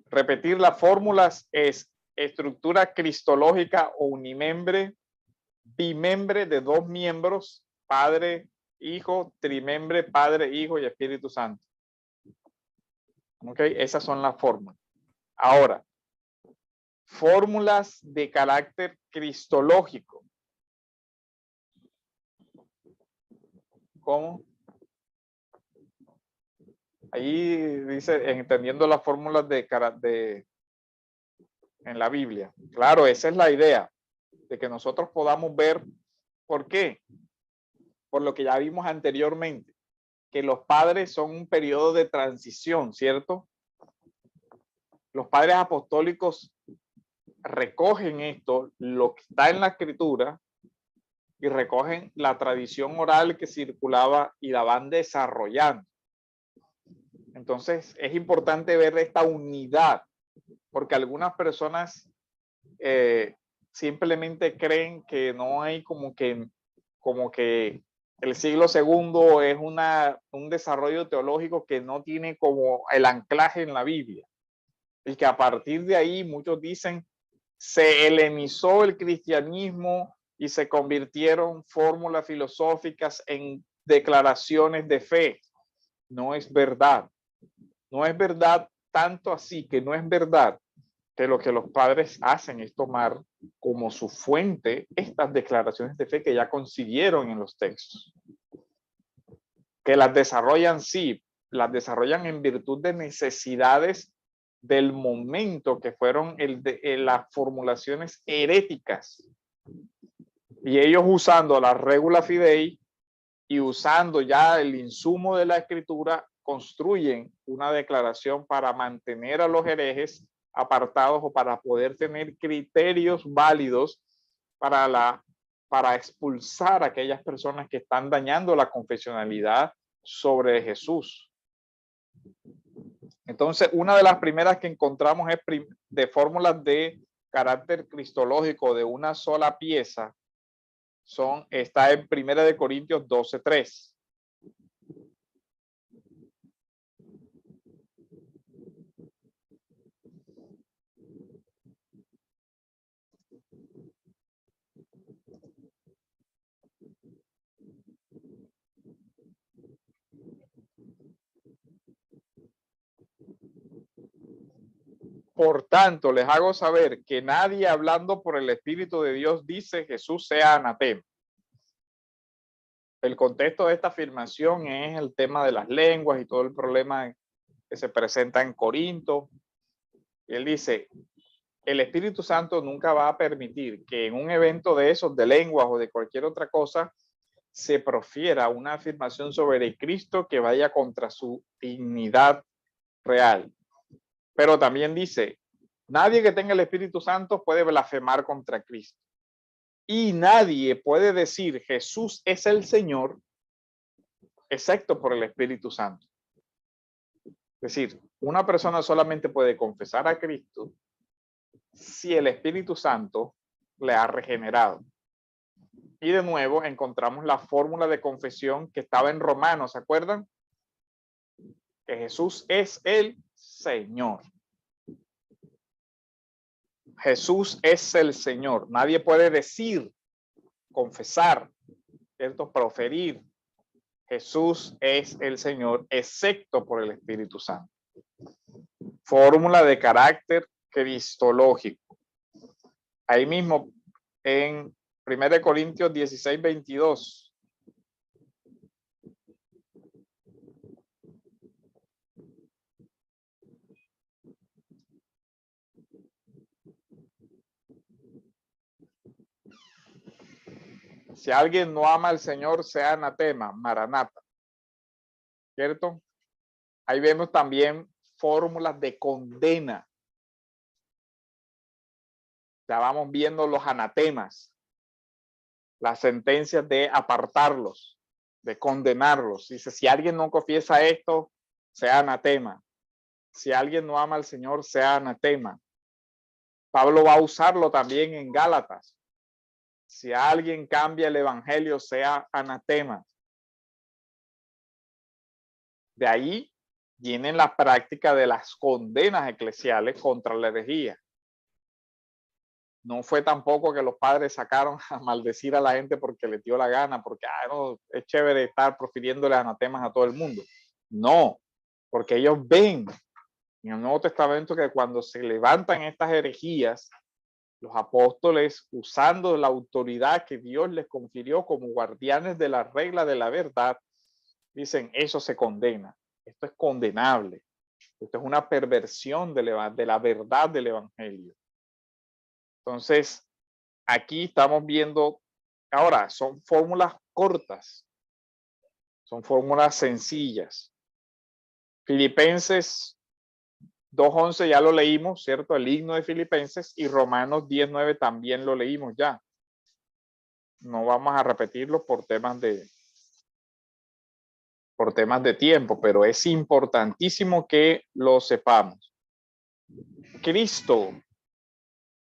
Repetir las fórmulas es estructura cristológica o unimembre, bimembre de 2 miembros, Padre, Hijo, trimembre, Padre, Hijo y Espíritu Santo. ¿Ok? Esas son las fórmulas. Ahora, fórmulas de carácter cristológico. ¿Cómo? Ahí dice, entendiendo las fórmulas en la Biblia. Claro, esa es la idea, de que nosotros podamos ver por qué. Por lo que ya vimos anteriormente, que los padres son un periodo de transición, ¿cierto? Los padres apostólicos recogen esto, lo que está en la escritura, y recogen la tradición oral que circulaba y la van desarrollando. Entonces es importante ver esta unidad, porque algunas personas simplemente creen que no hay como que el siglo segundo es un desarrollo teológico que no tiene como el anclaje en la Biblia, y que a partir de ahí muchos dicen se helenizó el cristianismo y se convirtieron fórmulas filosóficas en declaraciones de fe. No es verdad. No es verdad, tanto así que no es verdad que lo que los padres hacen es tomar como su fuente estas declaraciones de fe que ya consiguieron en los textos. Que las desarrollan, sí, las desarrollan en virtud de necesidades del momento, que fueron las formulaciones heréticas. Y ellos, usando la regula fidei y usando ya el insumo de la escritura, construyen una declaración para mantener a los herejes apartados, o para poder tener criterios válidos para expulsar a aquellas personas que están dañando la confesionalidad sobre Jesús. Entonces, una de las primeras que encontramos es de fórmulas de carácter cristológico de una sola pieza. Está en 1 Corintios 12:3. Por tanto, les hago saber que nadie hablando por el Espíritu de Dios dice Jesús sea anatema. El contexto de esta afirmación es el tema de las lenguas y todo el problema que se presenta en Corinto. Y él dice, el Espíritu Santo nunca va a permitir que en un evento de esos, de lenguas o de cualquier otra cosa, se profiera una afirmación sobre el Cristo que vaya contra su dignidad real. Pero también dice, nadie que tenga el Espíritu Santo puede blasfemar contra Cristo. Y nadie puede decir Jesús es el Señor, excepto por el Espíritu Santo. Es decir, una persona solamente puede confesar a Cristo si el Espíritu Santo le ha regenerado. Y de nuevo encontramos la fórmula de confesión que estaba en Romanos, ¿se acuerdan? Que Jesús es el Señor. Jesús es el Señor. Nadie puede decir, confesar, ¿cierto? Proferir, Jesús es el Señor, excepto por el Espíritu Santo. Fórmula de carácter cristológico. Ahí mismo en 1 Corintios 16:22. Si alguien no ama al Señor, sea anatema, maranata. ¿Cierto? Ahí vemos también fórmulas de condena. Ya vamos viendo los anatemas, las sentencias de apartarlos, de condenarlos. Dice, si alguien no confiesa esto, sea anatema. Si alguien no ama al Señor, sea anatema. Pablo va a usarlo también en Gálatas. Si alguien cambia el evangelio, sea anatema. De ahí vienen la práctica de las condenas eclesiales contra la herejía. No fue tampoco que los padres sacaron a maldecir a la gente porque les dio la gana, porque no, es chévere estar profiriéndole anatemas a todo el mundo. No, porque ellos ven en el Nuevo Testamento que cuando se levantan estas herejías, los apóstoles, usando la autoridad que Dios les confirió como guardianes de la regla de la verdad, dicen, eso se condena. Esto es condenable. Esto es una perversión de la verdad del evangelio. Entonces, aquí estamos viendo, ahora son fórmulas cortas, son fórmulas sencillas. Filipenses 2:11 ya lo leímos, ¿cierto? El himno de Filipenses, y Romanos 10:9 también lo leímos ya. No vamos a repetirlo por temas de tiempo, pero es importantísimo que lo sepamos. Cristo,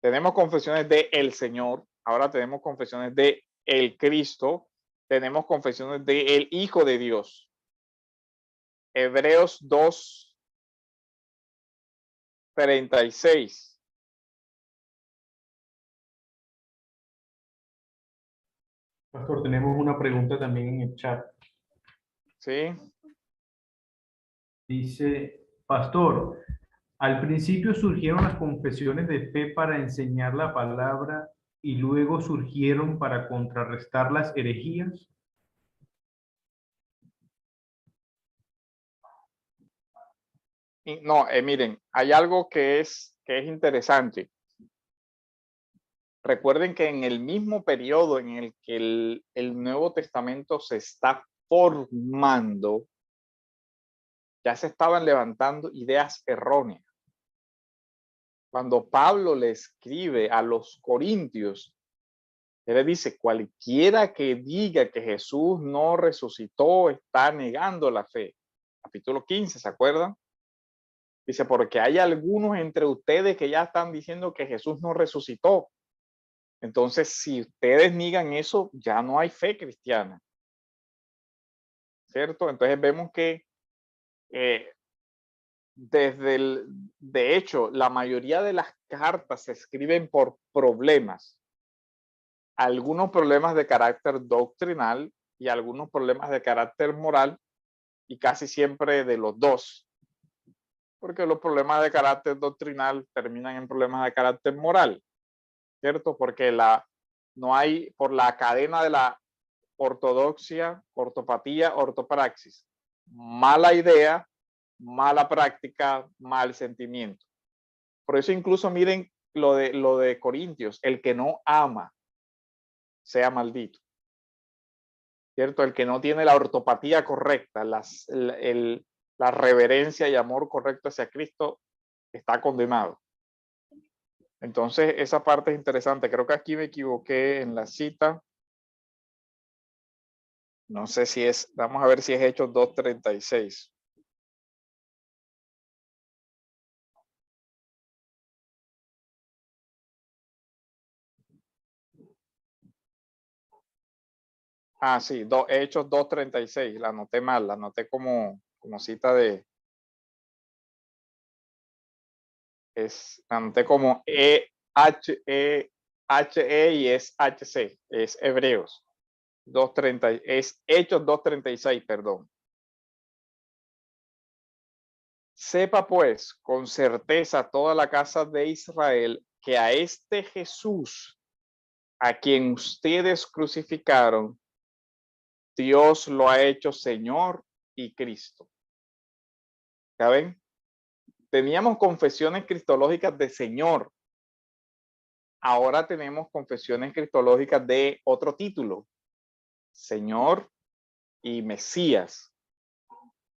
tenemos confesiones de el Señor, ahora tenemos confesiones de el Cristo, tenemos confesiones de el Hijo de Dios. Hebreos 2:36. Pastor, tenemos una pregunta también en el chat. ¿Sí? Dice, Pastor, al principio surgieron las confesiones de fe para enseñar la palabra y luego surgieron para contrarrestar las herejías. No, miren, hay algo que es interesante. Recuerden que en el mismo periodo en el que el Nuevo Testamento se está formando, ya se estaban levantando ideas erróneas. Cuando Pablo le escribe a los corintios, él le dice, cualquiera que diga que Jesús no resucitó está negando la fe. Capítulo 15, ¿se acuerdan? Dice, porque hay algunos entre ustedes que ya están diciendo que Jesús no resucitó. Entonces, si ustedes niegan eso, ya no hay fe cristiana. ¿Cierto? Entonces vemos que de hecho, la mayoría de las cartas se escriben por problemas. Algunos problemas de carácter doctrinal y algunos problemas de carácter moral, y casi siempre de los dos. Porque los problemas de carácter doctrinal terminan en problemas de carácter moral, ¿cierto? Porque no hay, por la cadena de la ortodoxia, ortopatía, ortopraxis. Mala idea, mala práctica, mal sentimiento. Por eso incluso miren lo de Corintios, el que no ama sea maldito. ¿Cierto? El que no tiene la ortopatía correcta, la reverencia y amor correcto hacia Cristo está condenado. Entonces, esa parte es interesante. Creo que aquí me equivoqué en la cita. No sé si es, vamos a ver si es Hechos 2:36. Ah, sí, Hechos 2:36. La anoté mal, la anoté como cita de... la anoté como H-E y es H-C, es Hebreos 2:30, es Hechos 2:36, perdón. Sepa pues con certeza toda la casa de Israel que a este Jesús, a quien ustedes crucificaron, Dios lo ha hecho Señor y Cristo. ¿Saben? Teníamos confesiones cristológicas de Señor. Ahora tenemos confesiones cristológicas de otro título, Señor y Mesías,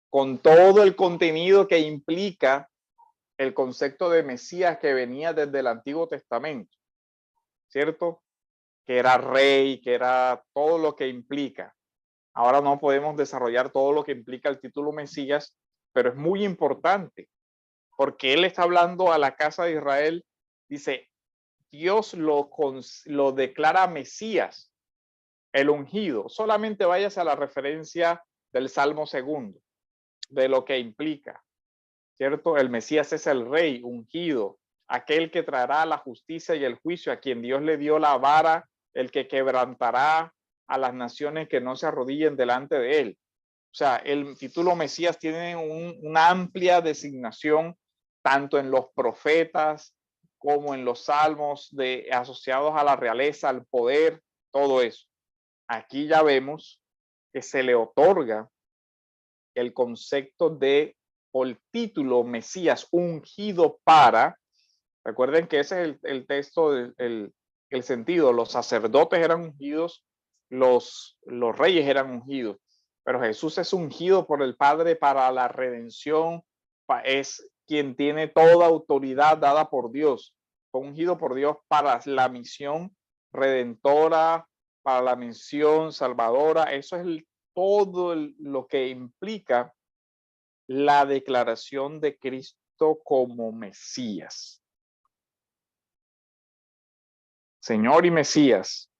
con todo el contenido que implica el concepto de Mesías que venía desde el Antiguo Testamento, ¿cierto? Que era rey, que era todo lo que implica. Ahora no podemos desarrollar todo lo que implica el título Mesías, pero es muy importante, porque él está hablando a la casa de Israel, dice, Dios lo declara Mesías, el ungido. Solamente váyase a la referencia del Salmo 2, de lo que implica, ¿cierto? El Mesías es el rey ungido, aquel que traerá la justicia y el juicio, a quien Dios le dio la vara, el que quebrantará a las naciones que no se arrodillen delante de él. O sea, el título Mesías tiene una amplia designación, tanto en los profetas como en los salmos asociados a la realeza, al poder, todo eso. Aquí ya vemos que se le otorga el concepto de, o el título Mesías, ungido para. Recuerden que ese es el texto, el sentido. Los sacerdotes eran ungidos, los reyes eran ungidos, pero Jesús es ungido por el Padre para la redención, es quien tiene toda autoridad dada por Dios. Fue ungido por Dios para la misión redentora, para la misión salvadora. Eso es todo lo que implica la declaración de Cristo como Mesías. Señor y Mesías.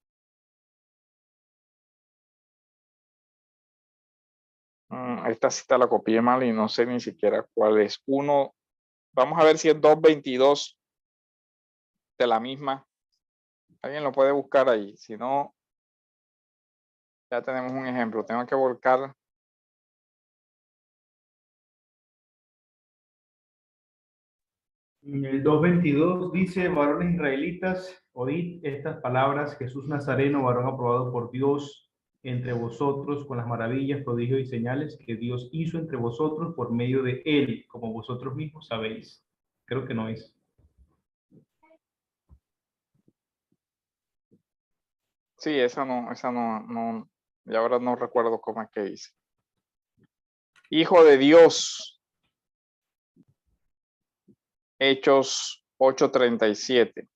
Esta cita la copié mal y no sé ni siquiera cuál es. Vamos a ver si es 2:22 de la misma. Alguien lo puede buscar ahí. Si no, ya tenemos un ejemplo. Tengo que volcar. En el 2:22 dice: varones israelitas, oíd estas palabras: Jesús Nazareno, varón aprobado por Dios entre vosotros, con las maravillas, prodigios y señales que Dios hizo entre vosotros por medio de él, como vosotros mismos sabéis. Creo que no es. Sí, esa no, y ahora no recuerdo cómo es que dice. Hijo de Dios. Hechos 8:37.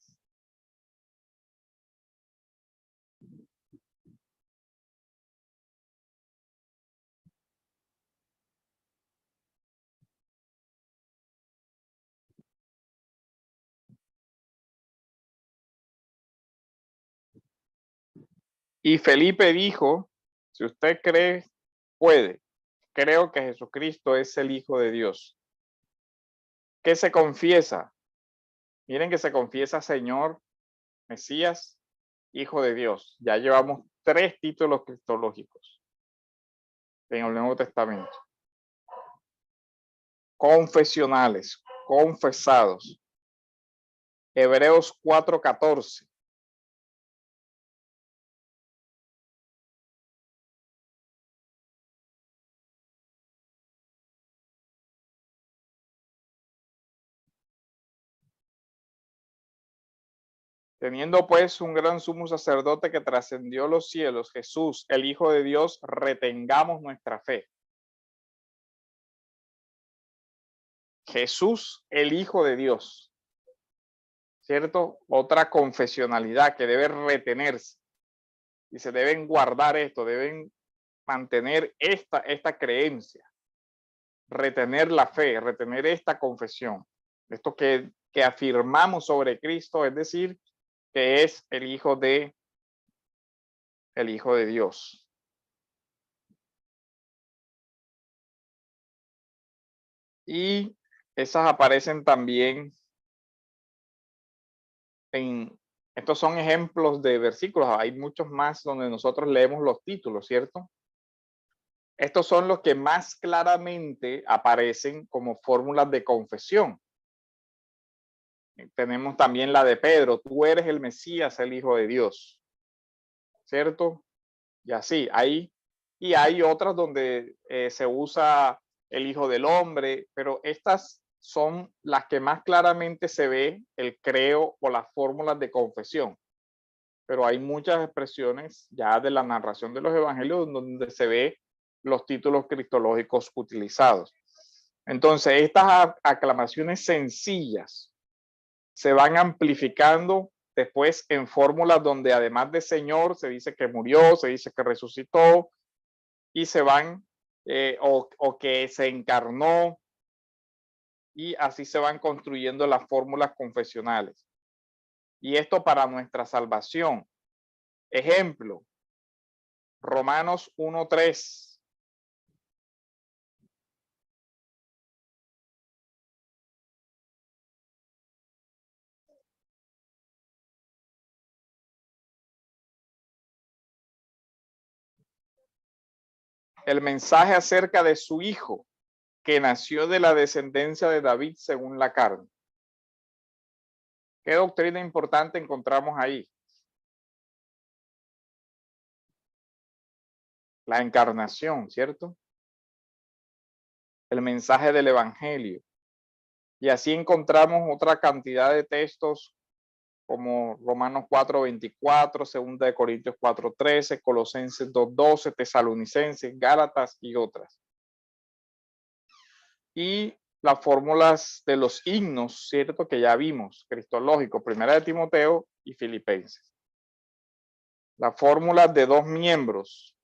Y Felipe dijo, si usted cree, puede. Creo que Jesucristo es el Hijo de Dios. ¿Qué se confiesa? Miren que se confiesa Señor, Mesías, Hijo de Dios. Ya llevamos 3 títulos cristológicos en el Nuevo Testamento. Confesionales, confesados. Hebreos 4:14. Teniendo pues un gran sumo sacerdote que trascendió los cielos, Jesús, el Hijo de Dios, retengamos nuestra fe. Jesús, el Hijo de Dios. ¿Cierto? Otra confesionalidad que debe retenerse. Y se deben guardar esto, deben mantener esta creencia. Retener la fe, retener esta confesión. Esto que afirmamos sobre Cristo, es decir, que es el Hijo de Dios. Y esas aparecen también estos son ejemplos de versículos. Hay muchos más donde nosotros leemos los títulos, ¿cierto? Estos son los que más claramente aparecen como fórmulas de confesión. Tenemos también la de Pedro: tú eres el Mesías, el Hijo de Dios, ¿cierto? Y así, y hay otras donde se usa el Hijo del Hombre, pero estas son las que más claramente se ve el creo o las fórmulas de confesión. Pero hay muchas expresiones ya de la narración de los evangelios donde se ve los títulos cristológicos utilizados. Entonces, estas aclamaciones sencillas se van amplificando después en fórmulas donde además de Señor se dice que murió, se dice que resucitó, y se van, o que se encarnó, y así se van construyendo las fórmulas confesionales. Y esto para nuestra salvación. Ejemplo, Romanos 1:3. El mensaje acerca de su hijo, que nació de la descendencia de David según la carne. ¿Qué doctrina importante encontramos ahí? La encarnación, ¿cierto? el mensaje del evangelio. Y así encontramos otra cantidad de textos como Romanos 4:24, 2 de Corintios 4:13, Colosenses 2:12, Tesalonicenses, Gálatas y otras. Y las fórmulas de los himnos, ¿cierto? Que ya vimos, cristológico, Primera de Timoteo y Filipenses. La fórmula de dos miembros,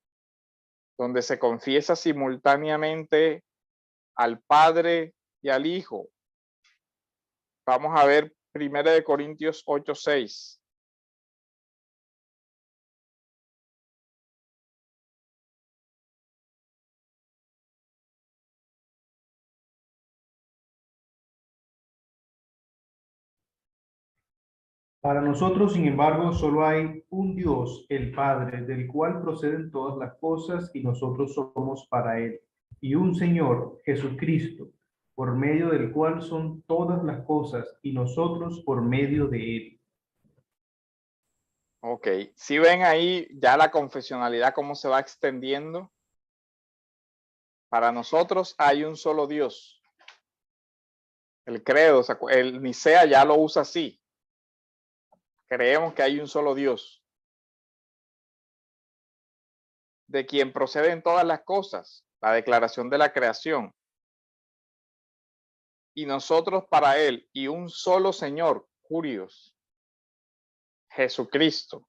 donde se confiesa simultáneamente al Padre y al Hijo. Vamos a ver Primera de Corintios 8:6. Para nosotros, sin embargo, solo hay un Dios, el Padre, del cual proceden todas las cosas y nosotros somos para Él, y un Señor, Jesucristo, por medio del cual son todas las cosas y nosotros por medio de Él. Ok, si ven ahí ya la confesionalidad cómo se va extendiendo. Para nosotros hay un solo Dios. El credo, el Nicea ya lo usa así. Creemos que hay un solo Dios, de quien proceden todas las cosas, la declaración de la creación. Y nosotros para Él, y un solo Señor, Curios, Jesucristo,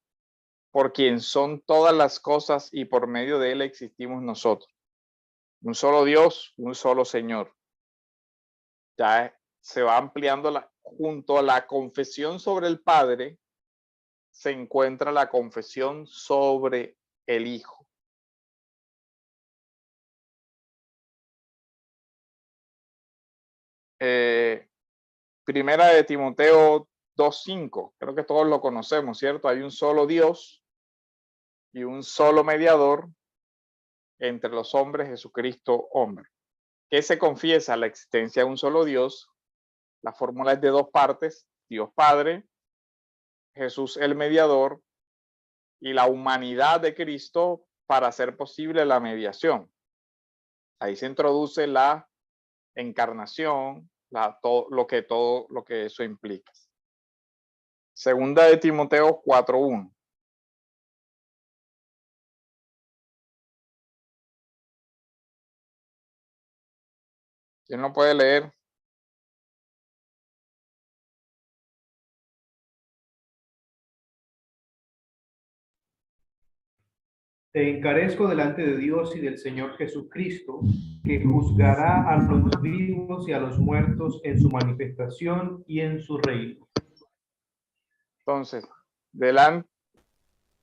por quien son todas las cosas y por medio de Él existimos nosotros. Un solo Dios, un solo Señor. Ya se va ampliando junto a la confesión sobre el Padre, se encuentra la confesión sobre el Hijo. Primera de Timoteo 2:5, creo que todos lo conocemos, ¿cierto? Hay un solo Dios y un solo mediador entre los hombres, Jesucristo hombre. ¿Qué se confiesa? La existencia de un solo Dios. La fórmula es de dos partes, Dios Padre, Jesús el mediador y la humanidad de Cristo para hacer posible la mediación. Ahí se introduce la encarnación, todo lo que eso implica. Segunda de Timoteo 4:1. ¿Quién lo puede leer? Te encarezco delante de Dios y del Señor Jesucristo, que juzgará a los vivos y a los muertos en su manifestación y en su reino. Entonces,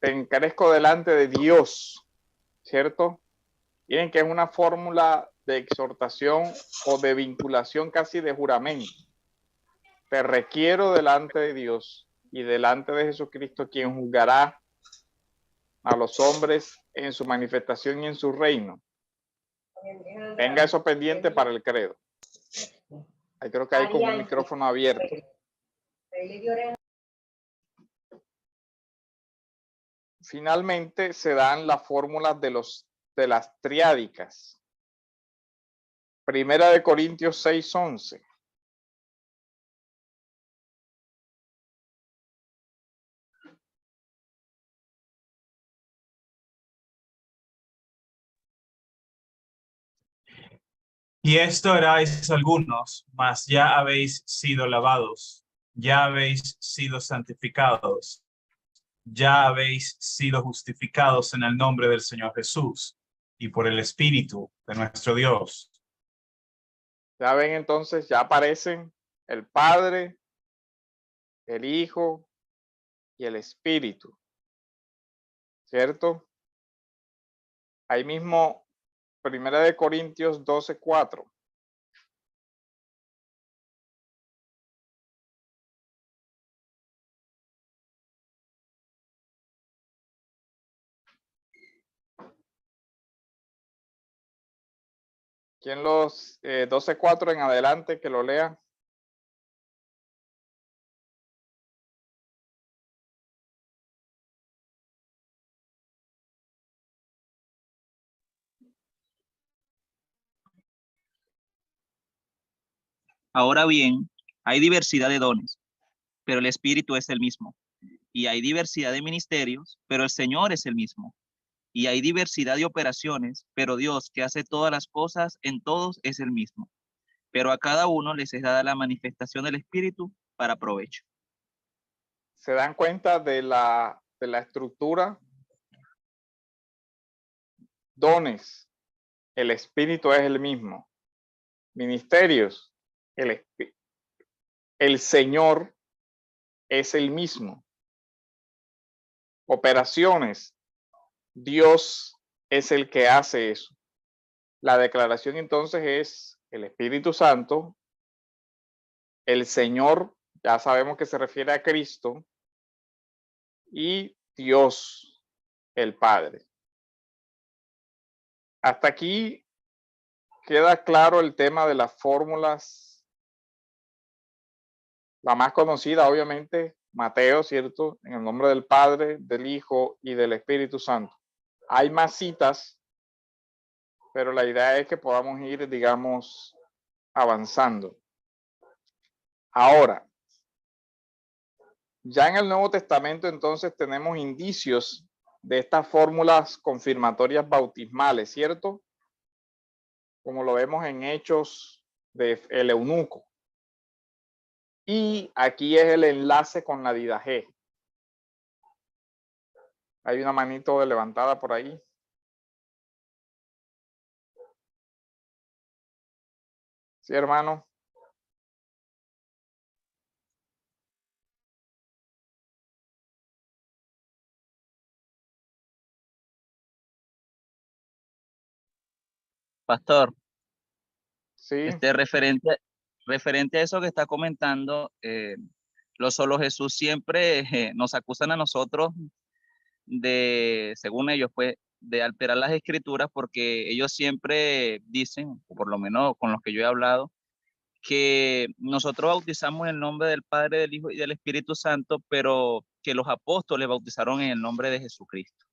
te encarezco delante de Dios, ¿cierto? Miren que es una fórmula de exhortación o de vinculación casi de juramento. Te requiero delante de Dios y delante de Jesucristo, quien juzgará a los hombres en su manifestación y en su reino. Tenga eso pendiente para el credo. Ahí creo que hay como un micrófono abierto. Finalmente se dan las fórmulas de las triádicas. Primera de Corintios 6:11. Y esto erais algunos, mas ya habéis sido lavados, ya habéis sido santificados, ya habéis sido justificados en el nombre del Señor Jesús y por el Espíritu de nuestro Dios. Ya ven entonces, ya aparecen el Padre, el Hijo y el Espíritu, ¿cierto? Ahí mismo, Primera de Corintios 12:4. ¿Quién los 12:4 en adelante que lo lea? Ahora bien, hay diversidad de dones, pero el Espíritu es el mismo. Y hay diversidad de ministerios, pero el Señor es el mismo. Y hay diversidad de operaciones, pero Dios, que hace todas las cosas en todos, es el mismo. Pero a cada uno les es dada la manifestación del Espíritu para provecho. ¿Se dan cuenta de la estructura? Dones, el Espíritu es el mismo. Ministerios, el Señor es el mismo. Operaciones, Dios es el que hace eso. La declaración entonces es el Espíritu Santo, el Señor, ya sabemos que se refiere a Cristo, y Dios, el Padre. Hasta aquí queda claro el tema de las fórmulas. La más conocida, obviamente, Mateo, ¿cierto? En el nombre del Padre, del Hijo y del Espíritu Santo. Hay más citas, pero la idea es que podamos ir, digamos, avanzando. Ahora, ya en el Nuevo Testamento entonces tenemos indicios de estas fórmulas confirmatorias bautismales, ¿cierto? Como lo vemos en Hechos de el eunuco. Y aquí es el enlace con la Didache. Hay una manito levantada por ahí. Sí, hermano. Pastor, Sí. referente a eso que está comentando, los solo Jesús siempre nos acusan a nosotros de, según ellos, pues, de alterar las escrituras, porque ellos siempre dicen, o por lo menos con los que yo he hablado, que nosotros bautizamos en el nombre del Padre, del Hijo y del Espíritu Santo, pero que los apóstoles bautizaron en el nombre de Jesucristo.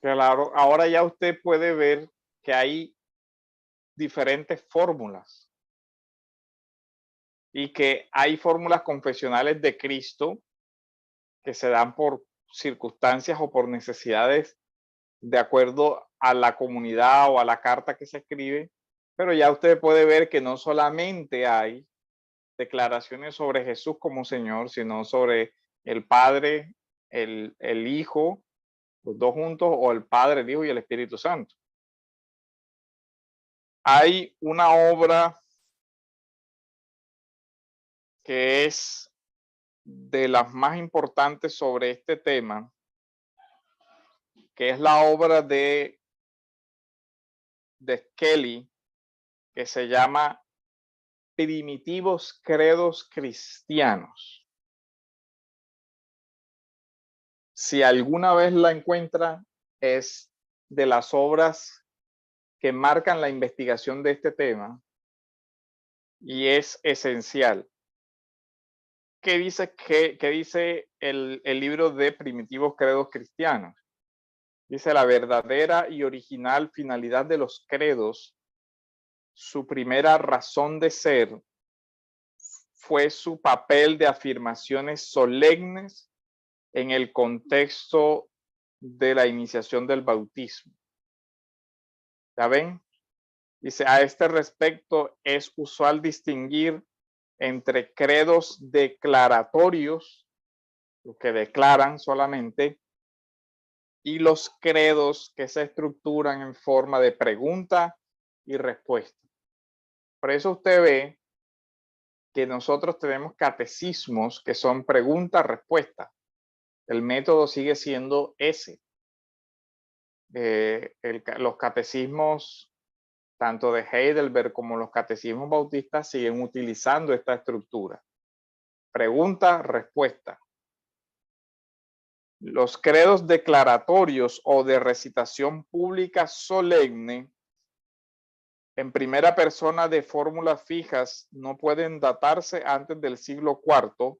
Claro, ahora ya usted puede ver que hay diferentes fórmulas y que hay fórmulas confesionales de Cristo que se dan por circunstancias o por necesidades de acuerdo a la comunidad o a la carta que se escribe, pero ya usted puede ver que no solamente hay declaraciones sobre Jesús como Señor, sino sobre el Padre, el Hijo, los dos juntos, o el Padre, el Hijo y el Espíritu Santo. Hay una obra que es de las más importantes sobre este tema, que es la obra de Kelly, que se llama Primitivos Credos Cristianos. Si alguna vez la encuentra, es de las obras que marcan la investigación de este tema y es esencial. ¿Qué dice el libro de Primitivos Credos Cristianos? Dice: la verdadera y original finalidad de los credos, su primera razón de ser, fue su papel de afirmaciones solemnes en el contexto de la iniciación del bautismo. ¿Ya ven? Dice: a este respecto es usual distinguir entre credos declaratorios, los que declaran solamente, y los credos que se estructuran en forma de pregunta y respuesta. Por eso usted ve que nosotros tenemos catecismos que son pregunta-respuesta. El método sigue siendo ese. Los catecismos, tanto de Heidelberg como los catecismos bautistas, siguen utilizando esta estructura. Pregunta-respuesta. Los credos declaratorios o de recitación pública solemne en primera persona de fórmulas fijas no pueden datarse antes del siglo IV.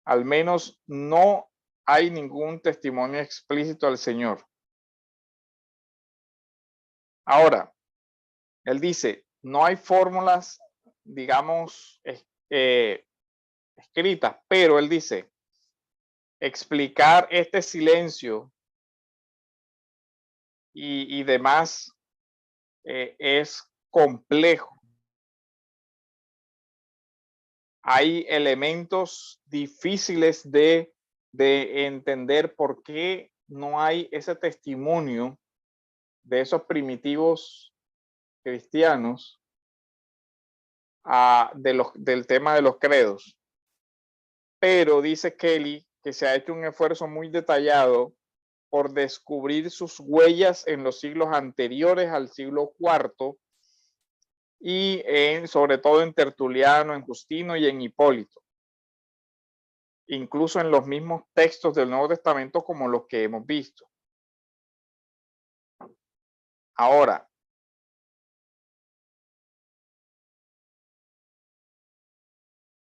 Al menos no hay ningún testimonio explícito al Señor. Ahora, él dice: no hay fórmulas, digamos, escritas, pero él dice, explicar este silencio y demás es complejo. Hay elementos difíciles de entender por qué no hay ese testimonio de esos primitivos cristianos del tema de los credos. Pero dice Kelly que se ha hecho un esfuerzo muy detallado por descubrir sus huellas en los siglos anteriores al siglo IV y sobre todo en Tertuliano, en Justino y en Hipólito. Incluso en los mismos textos del Nuevo Testamento como los que hemos visto. Ahora,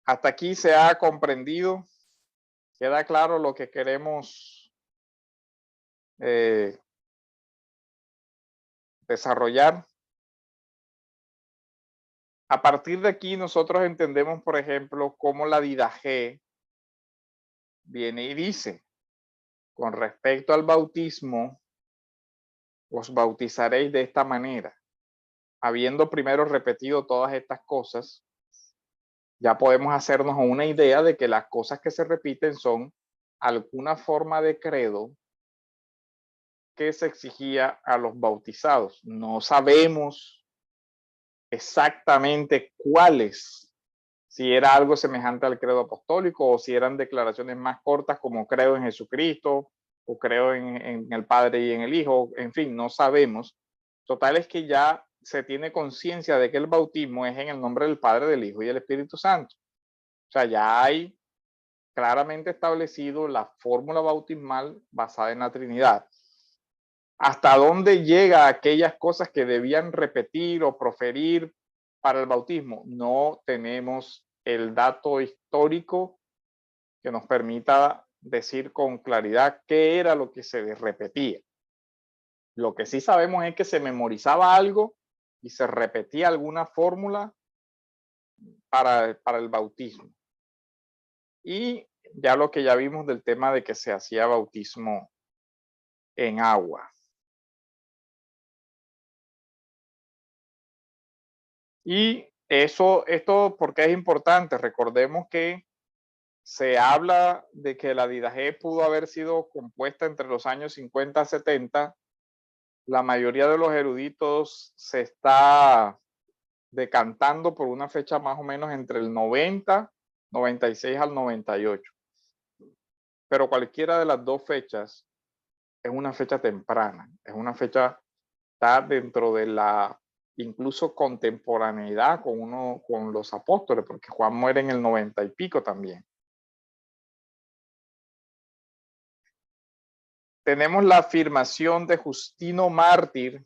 hasta aquí se ha comprendido, queda claro lo que queremos desarrollar. A partir de aquí nosotros entendemos, por ejemplo, cómo la Didache viene y dice, con respecto al bautismo, os bautizaréis de esta manera. Habiendo primero repetido todas estas cosas, ya podemos hacernos una idea de que las cosas que se repiten son alguna forma de credo que se exigía a los bautizados. No sabemos exactamente cuáles, si era algo semejante al credo apostólico o si eran declaraciones más cortas como creo en Jesucristo o creo en el Padre y en el Hijo, en fin, no sabemos. Total es que ya se tiene conciencia de que el bautismo es en el nombre del Padre, del Hijo y del Espíritu Santo. O sea, ya hay claramente establecido la fórmula bautismal basada en la Trinidad. ¿Hasta dónde llega aquellas cosas que debían repetir o proferir para el bautismo? No tenemos el dato histórico que nos permita decir con claridad qué era lo que se repetía. Lo que sí sabemos es que se memorizaba algo y se repetía alguna fórmula para el bautismo. Y ya lo que ya vimos del tema de que se hacía bautismo en agua. Y esto porque es importante. Recordemos que se habla de que la Didache pudo haber sido compuesta entre los años 50 a 70. La mayoría de los eruditos se está decantando por una fecha más o menos entre el 90, 96 al 98. Pero cualquiera de las dos fechas es una fecha temprana, es una fecha, está dentro de la incluso contemporaneidad con los apóstoles, porque Juan muere en el 90 y pico también. Tenemos la afirmación de Justino Mártir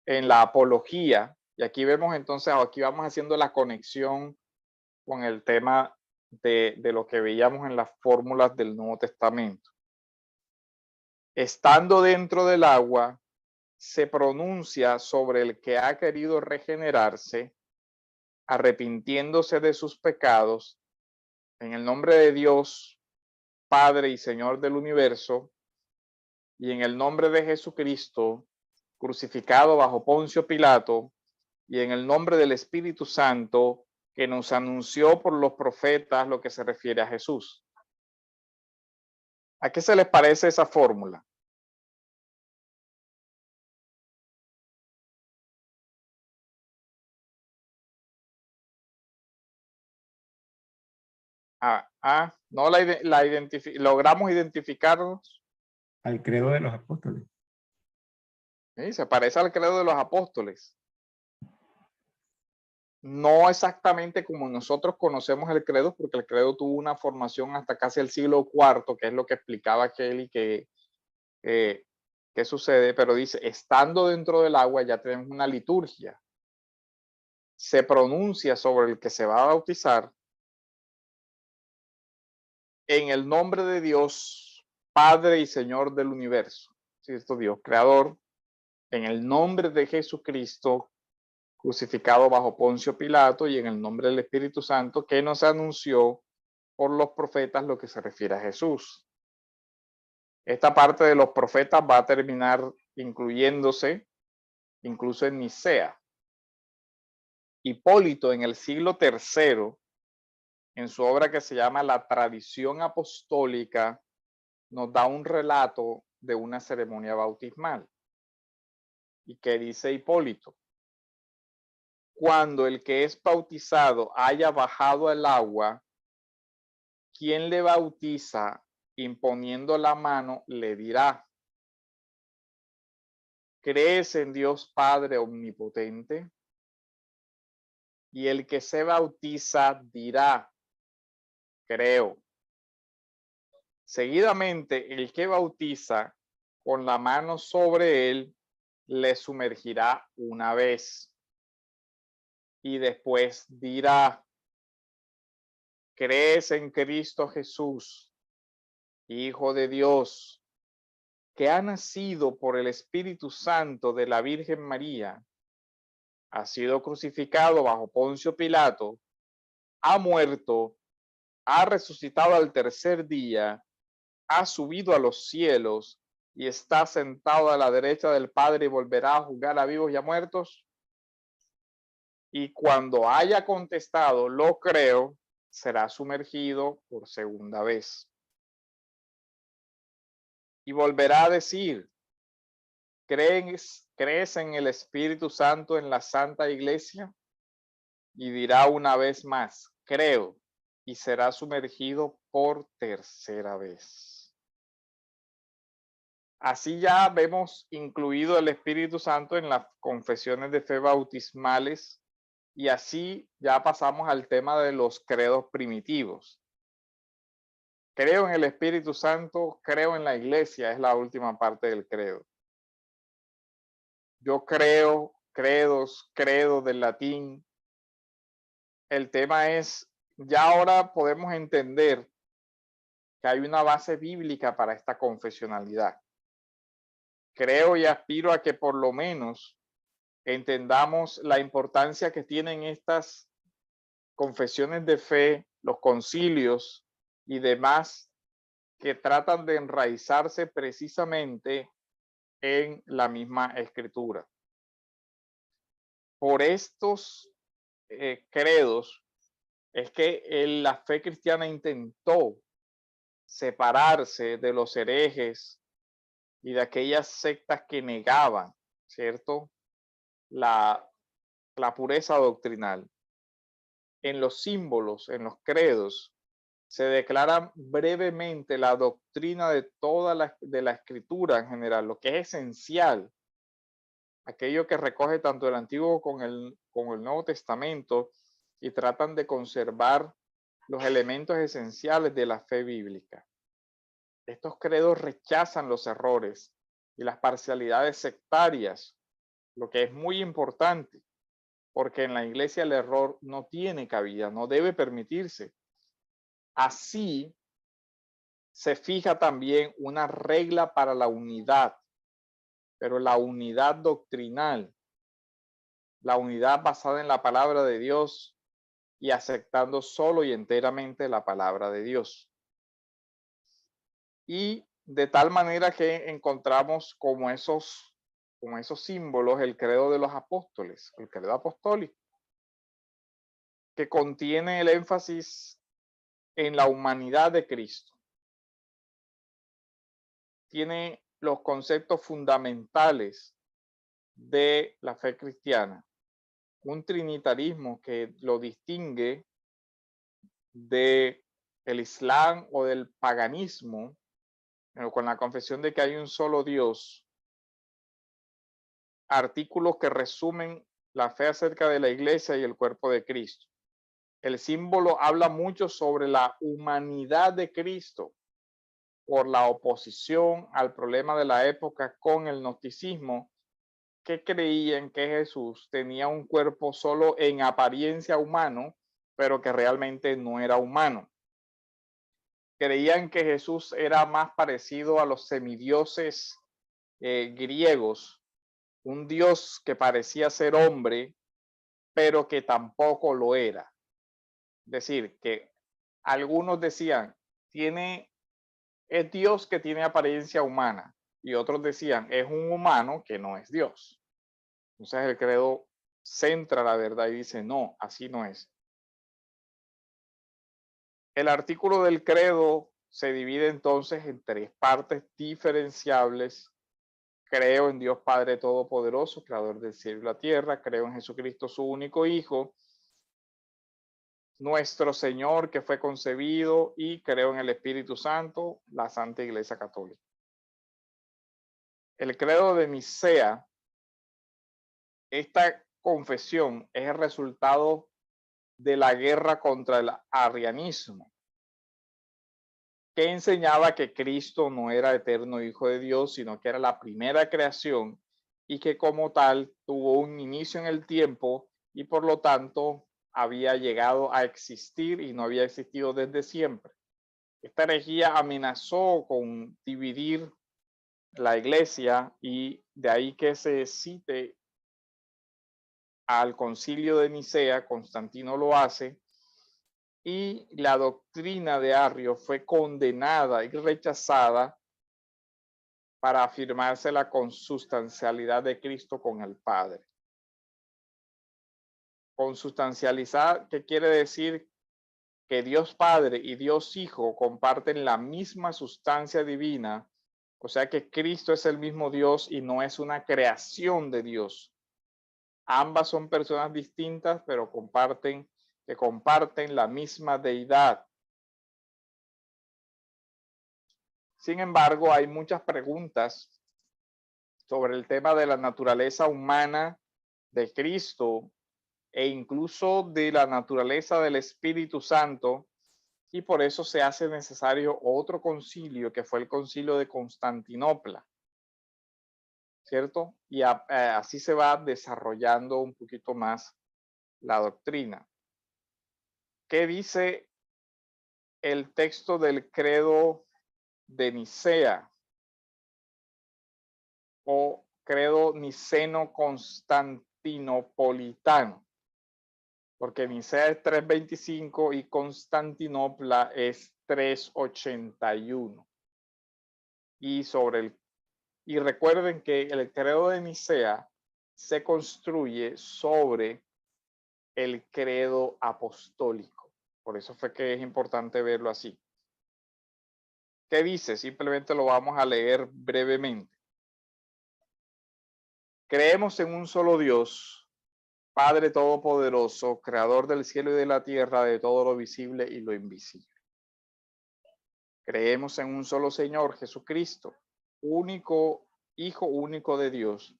en la Apología, y aquí vemos entonces, aquí vamos haciendo la conexión con el tema de lo que veíamos en las fórmulas del Nuevo Testamento. Estando dentro del agua, se pronuncia sobre el que ha querido regenerarse, arrepintiéndose de sus pecados, en el nombre de Dios, Padre y Señor del universo, y en el nombre de Jesucristo, crucificado bajo Poncio Pilato, y en el nombre del Espíritu Santo, que nos anunció por los profetas lo que se refiere a Jesús. ¿A qué se les parece esa fórmula? No logramos identificarnos. Al credo de los apóstoles. ¿Sí? Se parece al credo de los apóstoles. No exactamente como nosotros conocemos el credo, porque el credo tuvo una formación hasta casi el siglo IV, que es lo que explicaba Kelly que sucede, pero dice, estando dentro del agua ya tenemos una liturgia. Se pronuncia sobre el que se va a bautizar en el nombre de Dios, Padre y Señor del universo. ¿Sí? Esto Dios creador, en el nombre de Jesucristo, crucificado bajo Poncio Pilato y en el nombre del Espíritu Santo que nos anunció por los profetas lo que se refiere a Jesús. Esta parte de los profetas va a terminar incluyéndose incluso en Nicea. Hipólito en el siglo III, en su obra que se llama La Tradición Apostólica, nos da un relato de una ceremonia bautismal. ¿Y qué dice Hipólito? Cuando el que es bautizado haya bajado al agua, quien le bautiza imponiendo la mano le dirá: ¿crees en Dios Padre Omnipotente? Y el que se bautiza dirá: creo. Seguidamente, el que bautiza con la mano sobre él le sumergirá una vez. Y después dirá: ¿crees en Cristo Jesús, Hijo de Dios, que ha nacido por el Espíritu Santo de la Virgen María, ha sido crucificado bajo Poncio Pilato, ha muerto, ha resucitado al tercer día, ha subido a los cielos y está sentado a la derecha del Padre y volverá a juzgar a vivos y a muertos? Y cuando haya contestado, lo creo, será sumergido por segunda vez. Y volverá a decir: ¿crees en el Espíritu Santo, en la Santa Iglesia? Y dirá una vez más: creo, y será sumergido por tercera vez. Así ya vemos incluido el Espíritu Santo en las confesiones de fe bautismales, y así ya pasamos al tema de los credos primitivos. Creo en el Espíritu Santo, creo en la Iglesia, es la última parte del credo. Yo creo, credo del latín. El tema es, ya ahora podemos entender que hay una base bíblica para esta confesionalidad. Creo y aspiro a que por lo menos entendamos la importancia que tienen estas confesiones de fe, los concilios y demás, que tratan de enraizarse precisamente en la misma escritura. Por estos credos es que la fe cristiana intentó separarse de los herejes y de aquellas sectas que negaban, ¿cierto?, la pureza doctrinal. En los símbolos, en los credos, se declara brevemente la doctrina de toda la escritura en general, lo que es esencial, aquello que recoge tanto el Antiguo como el Nuevo Testamento, y tratan de conservar los elementos esenciales de la fe bíblica. Estos credos rechazan los errores y las parcialidades sectarias, lo que es muy importante, porque en la iglesia el error no tiene cabida, no debe permitirse. Así se fija también una regla para la unidad, pero la unidad doctrinal, la unidad basada en la palabra de Dios y aceptando solo y enteramente la palabra de Dios. Y de tal manera que encontramos como esos símbolos el credo de los apóstoles, el credo apostólico, que contiene el énfasis en la humanidad de Cristo. Tiene los conceptos fundamentales de la fe cristiana, un trinitarismo que lo distingue del Islam o del paganismo, con la confesión de que hay un solo Dios, artículos que resumen la fe acerca de la iglesia y el cuerpo de Cristo. El símbolo habla mucho sobre la humanidad de Cristo por la oposición al problema de la época con el gnosticismo, que creían que Jesús tenía un cuerpo solo en apariencia humano, pero que realmente no era humano. Creían que Jesús era más parecido a los semidioses griegos, un dios que parecía ser hombre, pero que tampoco lo era. Es decir, que algunos decían, es Dios que tiene apariencia humana, y otros decían, es un humano que no es Dios. Entonces el credo centra la verdad y dice, no, así no es. El artículo del credo se divide entonces en 3 partes diferenciables. Creo en Dios Padre Todopoderoso, creador del cielo y la tierra. Creo en Jesucristo, su único Hijo, nuestro Señor, que fue concebido, y creo en el Espíritu Santo, la Santa Iglesia Católica. El credo de Nicea, esta confesión es el resultado de la guerra contra el arrianismo, que enseñaba que Cristo no era eterno Hijo de Dios, sino que era la primera creación y que como tal tuvo un inicio en el tiempo y por lo tanto había llegado a existir y no había existido desde siempre. Esta herejía amenazó con dividir la iglesia y de ahí que se cite al concilio de Nicea, Constantino lo hace, y la doctrina de Arrio fue condenada y rechazada para afirmarse la consustancialidad de Cristo con el Padre. Consustancializar, ¿qué quiere decir? Que Dios Padre y Dios Hijo comparten la misma sustancia divina, o sea que Cristo es el mismo Dios y no es una creación de Dios. Ambas son personas distintas, pero comparten la misma deidad. Sin embargo, hay muchas preguntas sobre el tema de la naturaleza humana de Cristo e incluso de la naturaleza del Espíritu Santo, y por eso se hace necesario otro concilio, que fue el concilio de Constantinopla, ¿cierto? Y así se va desarrollando un poquito más la doctrina. ¿Qué dice el texto del credo de Nicea o credo niceno-constantinopolitano? Porque Nicea es 325 y Constantinopla es 381. Y recuerden que el credo de Nicea se construye sobre el credo apostólico. Por eso fue que es importante verlo así. ¿Qué dice? Simplemente lo vamos a leer brevemente. Creemos en un solo Dios, Padre Todopoderoso, Creador del cielo y de la tierra, de todo lo visible y lo invisible. Creemos en un solo Señor, Jesucristo, único Hijo único de Dios,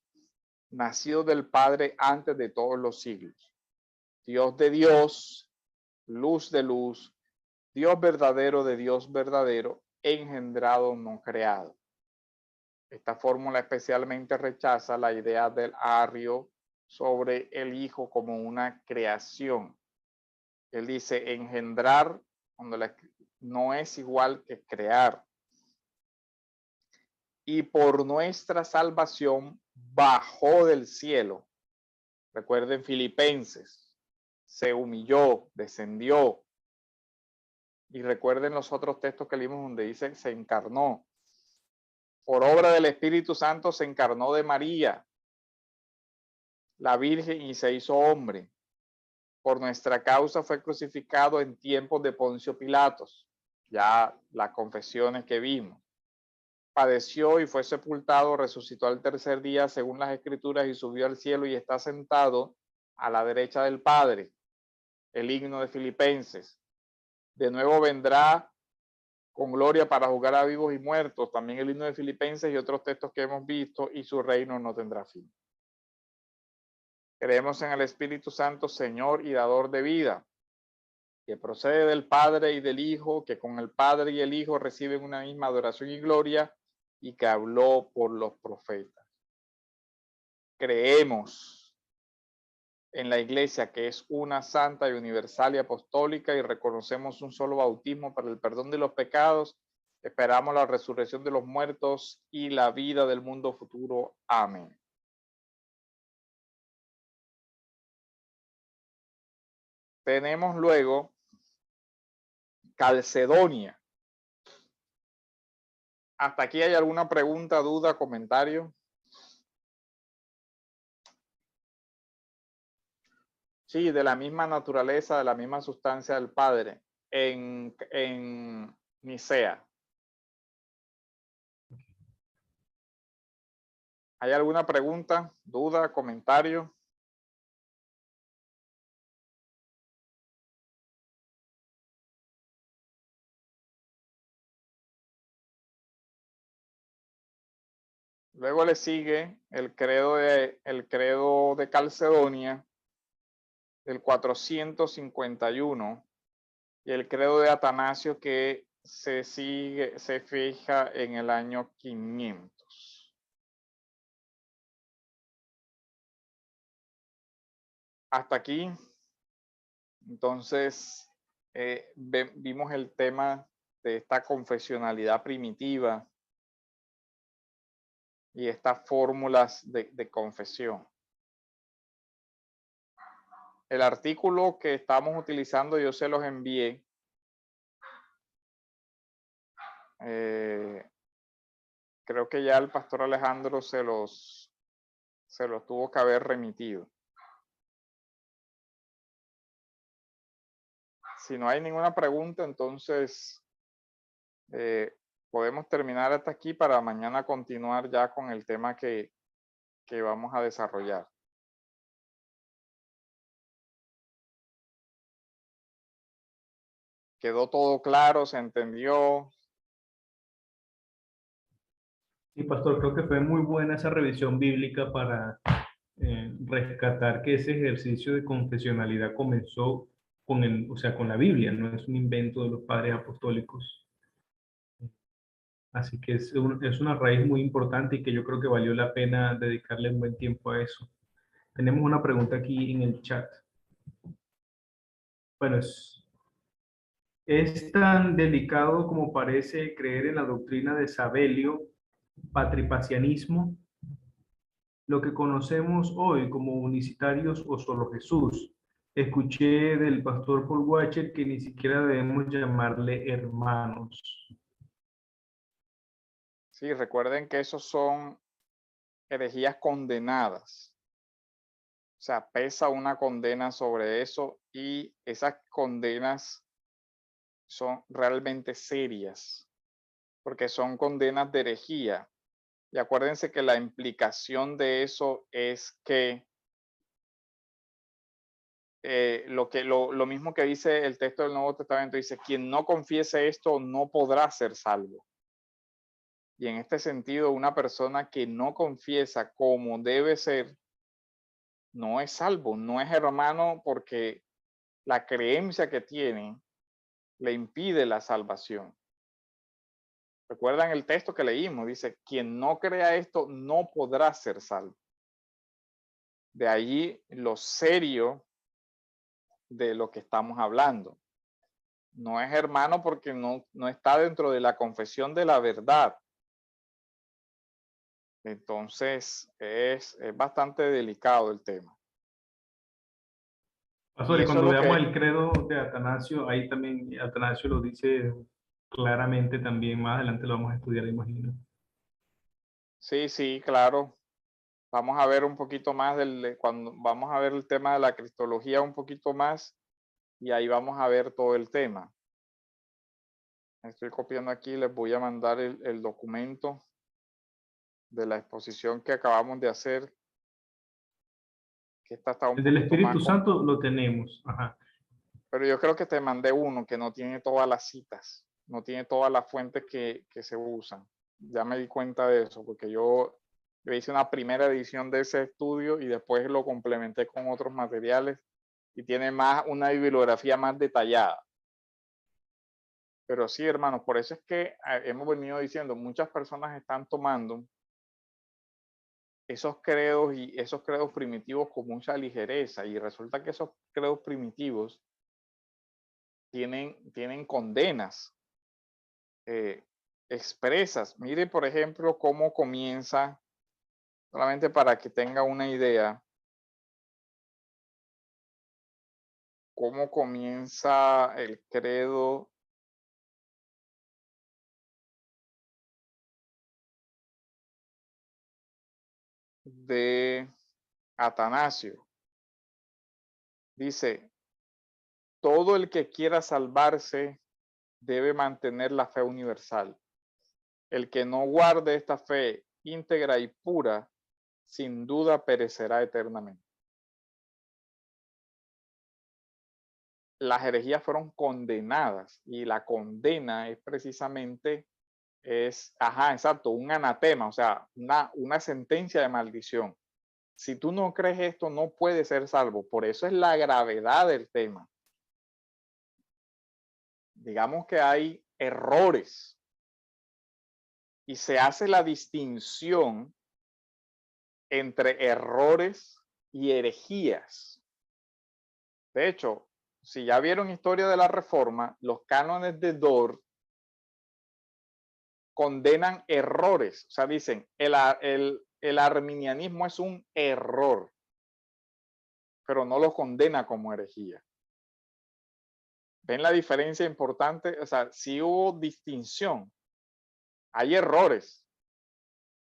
nacido del Padre antes de todos los siglos. Dios de Dios, luz de luz, Dios verdadero de Dios verdadero, engendrado, no creado. Esta fórmula especialmente rechaza la idea del arrio sobre el Hijo como una creación. Él dice engendrar cuando no es igual que crear. Y por nuestra salvación bajó del cielo. Recuerden Filipenses, se humilló, descendió. Y recuerden los otros textos que leímos donde dice se encarnó. Por obra del Espíritu Santo se encarnó de María, la Virgen, y se hizo hombre. Por nuestra causa fue crucificado en tiempos de Poncio Pilatos. Ya las confesiones que vimos. Padeció y fue sepultado, resucitó al tercer día según las Escrituras y subió al cielo y está sentado a la derecha del Padre. El himno de Filipenses. De nuevo vendrá con gloria para juzgar a vivos y muertos. También el himno de Filipenses y otros textos que hemos visto, y su reino no tendrá fin. Creemos en el Espíritu Santo, Señor y dador de vida, que procede del Padre y del Hijo, que con el Padre y el Hijo reciben una misma adoración y gloria, y que habló por los profetas. Creemos en la Iglesia, que es una santa y universal y apostólica, y reconocemos un solo bautismo para el perdón de los pecados. Esperamos la resurrección de los muertos y la vida del mundo futuro. Amén. Tenemos luego Calcedonia. ¿Hasta aquí hay alguna pregunta, duda, comentario? Sí, de la misma naturaleza, de la misma sustancia del Padre, en Nicea. ¿Hay alguna pregunta, duda, comentario? Luego le sigue el credo de Calcedonia del 451 y el credo de Atanasio que se fija en el año 500. Hasta aquí, entonces, vimos el tema de esta confesionalidad primitiva y estas fórmulas de confesión. El artículo que estamos utilizando yo se los envié. Creo que ya el pastor Alejandro se los tuvo que haber remitido. Si no hay ninguna pregunta, entonces podemos terminar hasta aquí para mañana continuar ya con el tema que vamos a desarrollar. ¿Quedó todo claro? ¿Se entendió? Sí, pastor, creo que fue muy buena esa revisión bíblica para rescatar que ese ejercicio de confesionalidad comenzó con la Biblia, no es un invento de los padres apostólicos. Así que es una raíz muy importante y que yo creo que valió la pena dedicarle un buen tiempo a eso. Tenemos una pregunta aquí en el chat. Bueno, es tan delicado como parece creer en la doctrina de Sabelio, patripacianismo, lo que conocemos hoy como unicitarios o solo Jesús. Escuché del pastor Paul Washer que ni siquiera debemos llamarle hermanos. Sí, recuerden que esos son herejías condenadas. O sea, pesa una condena sobre eso y esas condenas son realmente serias, porque son condenas de herejía. Y acuérdense que la implicación de eso es que lo mismo que dice el texto del Nuevo Testamento, dice, quien no confiese esto no podrá ser salvo. Y en este sentido, una persona que no confiesa como debe ser, no es salvo, no es hermano, porque la creencia que tiene le impide la salvación. ¿Recuerdan el texto que leímos? Dice, quien no crea esto no podrá ser salvo. De allí lo serio de lo que estamos hablando. No es hermano porque no está dentro de la confesión de la verdad. Entonces es bastante delicado el tema. Pastor, y eso cuando es lo veamos que- el credo de Atanasio, ahí también Atanasio lo dice claramente también, más adelante lo vamos a estudiar, imagino. Sí, claro. Vamos a ver un poquito más cuando vamos a ver el tema de la cristología un poquito más y ahí vamos a ver todo el tema. Estoy copiando aquí, les voy a mandar el documento de la exposición que acabamos de hacer. Que esta está un El del poquito más Espíritu Santo lo tenemos. Ajá. pero yo creo que te mandé uno que no tiene todas las citas, no tiene todas las fuentes que se usan. Ya me di cuenta de eso, porque yo hice una primera edición de ese estudio y después lo complementé con otros materiales y tiene una bibliografía más detallada. Pero sí, hermanos, por eso es que hemos venido diciendo, muchas personas están tomando esos credos y esos credos primitivos con mucha ligereza y resulta que esos credos primitivos tienen condenas expresas. Mire, por ejemplo, cómo comienza, solamente para que tenga una idea. cómo comienza el credo de Atanasio. Dice, todo el que quiera salvarse debe mantener la fe universal. El que no guarde esta fe íntegra y pura, sin duda perecerá eternamente. Las herejías fueron condenadas y la condena es precisamente, exacto, un anatema, o sea, una sentencia de maldición. Si tú no crees esto, no puedes ser salvo. Por eso es la gravedad del tema. Digamos que hay errores y se hace la distinción entre errores y herejías. De hecho, si ya vieron Historia de la Reforma, los cánones de Dort condenan errores. O sea, dicen, el arminianismo es un error, pero no lo condena como herejía. ¿Ven la diferencia importante? O sea, sí hubo distinción. Hay errores,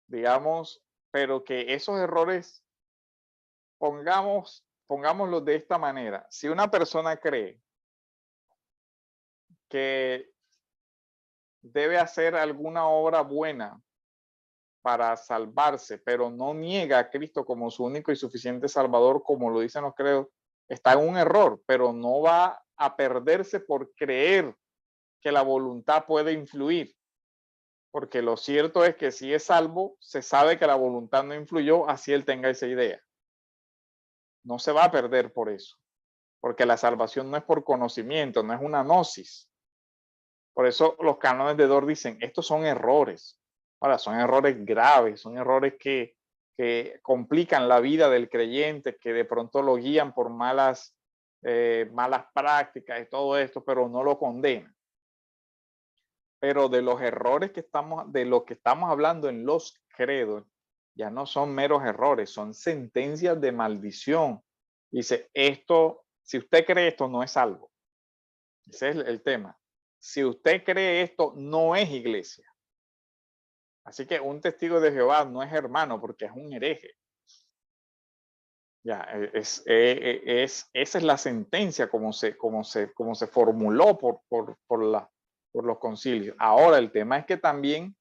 digamos, pero que esos errores, pongámoslo de esta manera. Si una persona cree que debe hacer alguna obra buena para salvarse, pero no niega a Cristo como su único y suficiente Salvador, como lo dicen los credos, está en un error, pero no va a perderse por creer que la voluntad puede influir. Porque lo cierto es que si es salvo, se sabe que la voluntad no influyó, así él tenga esa idea. No se va a perder por eso, porque la salvación no es por conocimiento, no es una gnosis. Por eso los cánones de Dort dicen, estos son errores. Ahora, son errores graves, son errores que complican la vida del creyente, que de pronto lo guían por malas prácticas y todo esto, pero no lo condenan. Pero de los errores de lo que estamos hablando en los credos, ya no son meros errores, son sentencias de maldición. Dice, si usted cree esto, no es salvo. Ese es el tema. Si usted cree esto, no es iglesia. Así que un testigo de Jehová no es hermano porque es un hereje. Ya, esa es la sentencia como se formuló por los concilios. Ahora, el tema es que también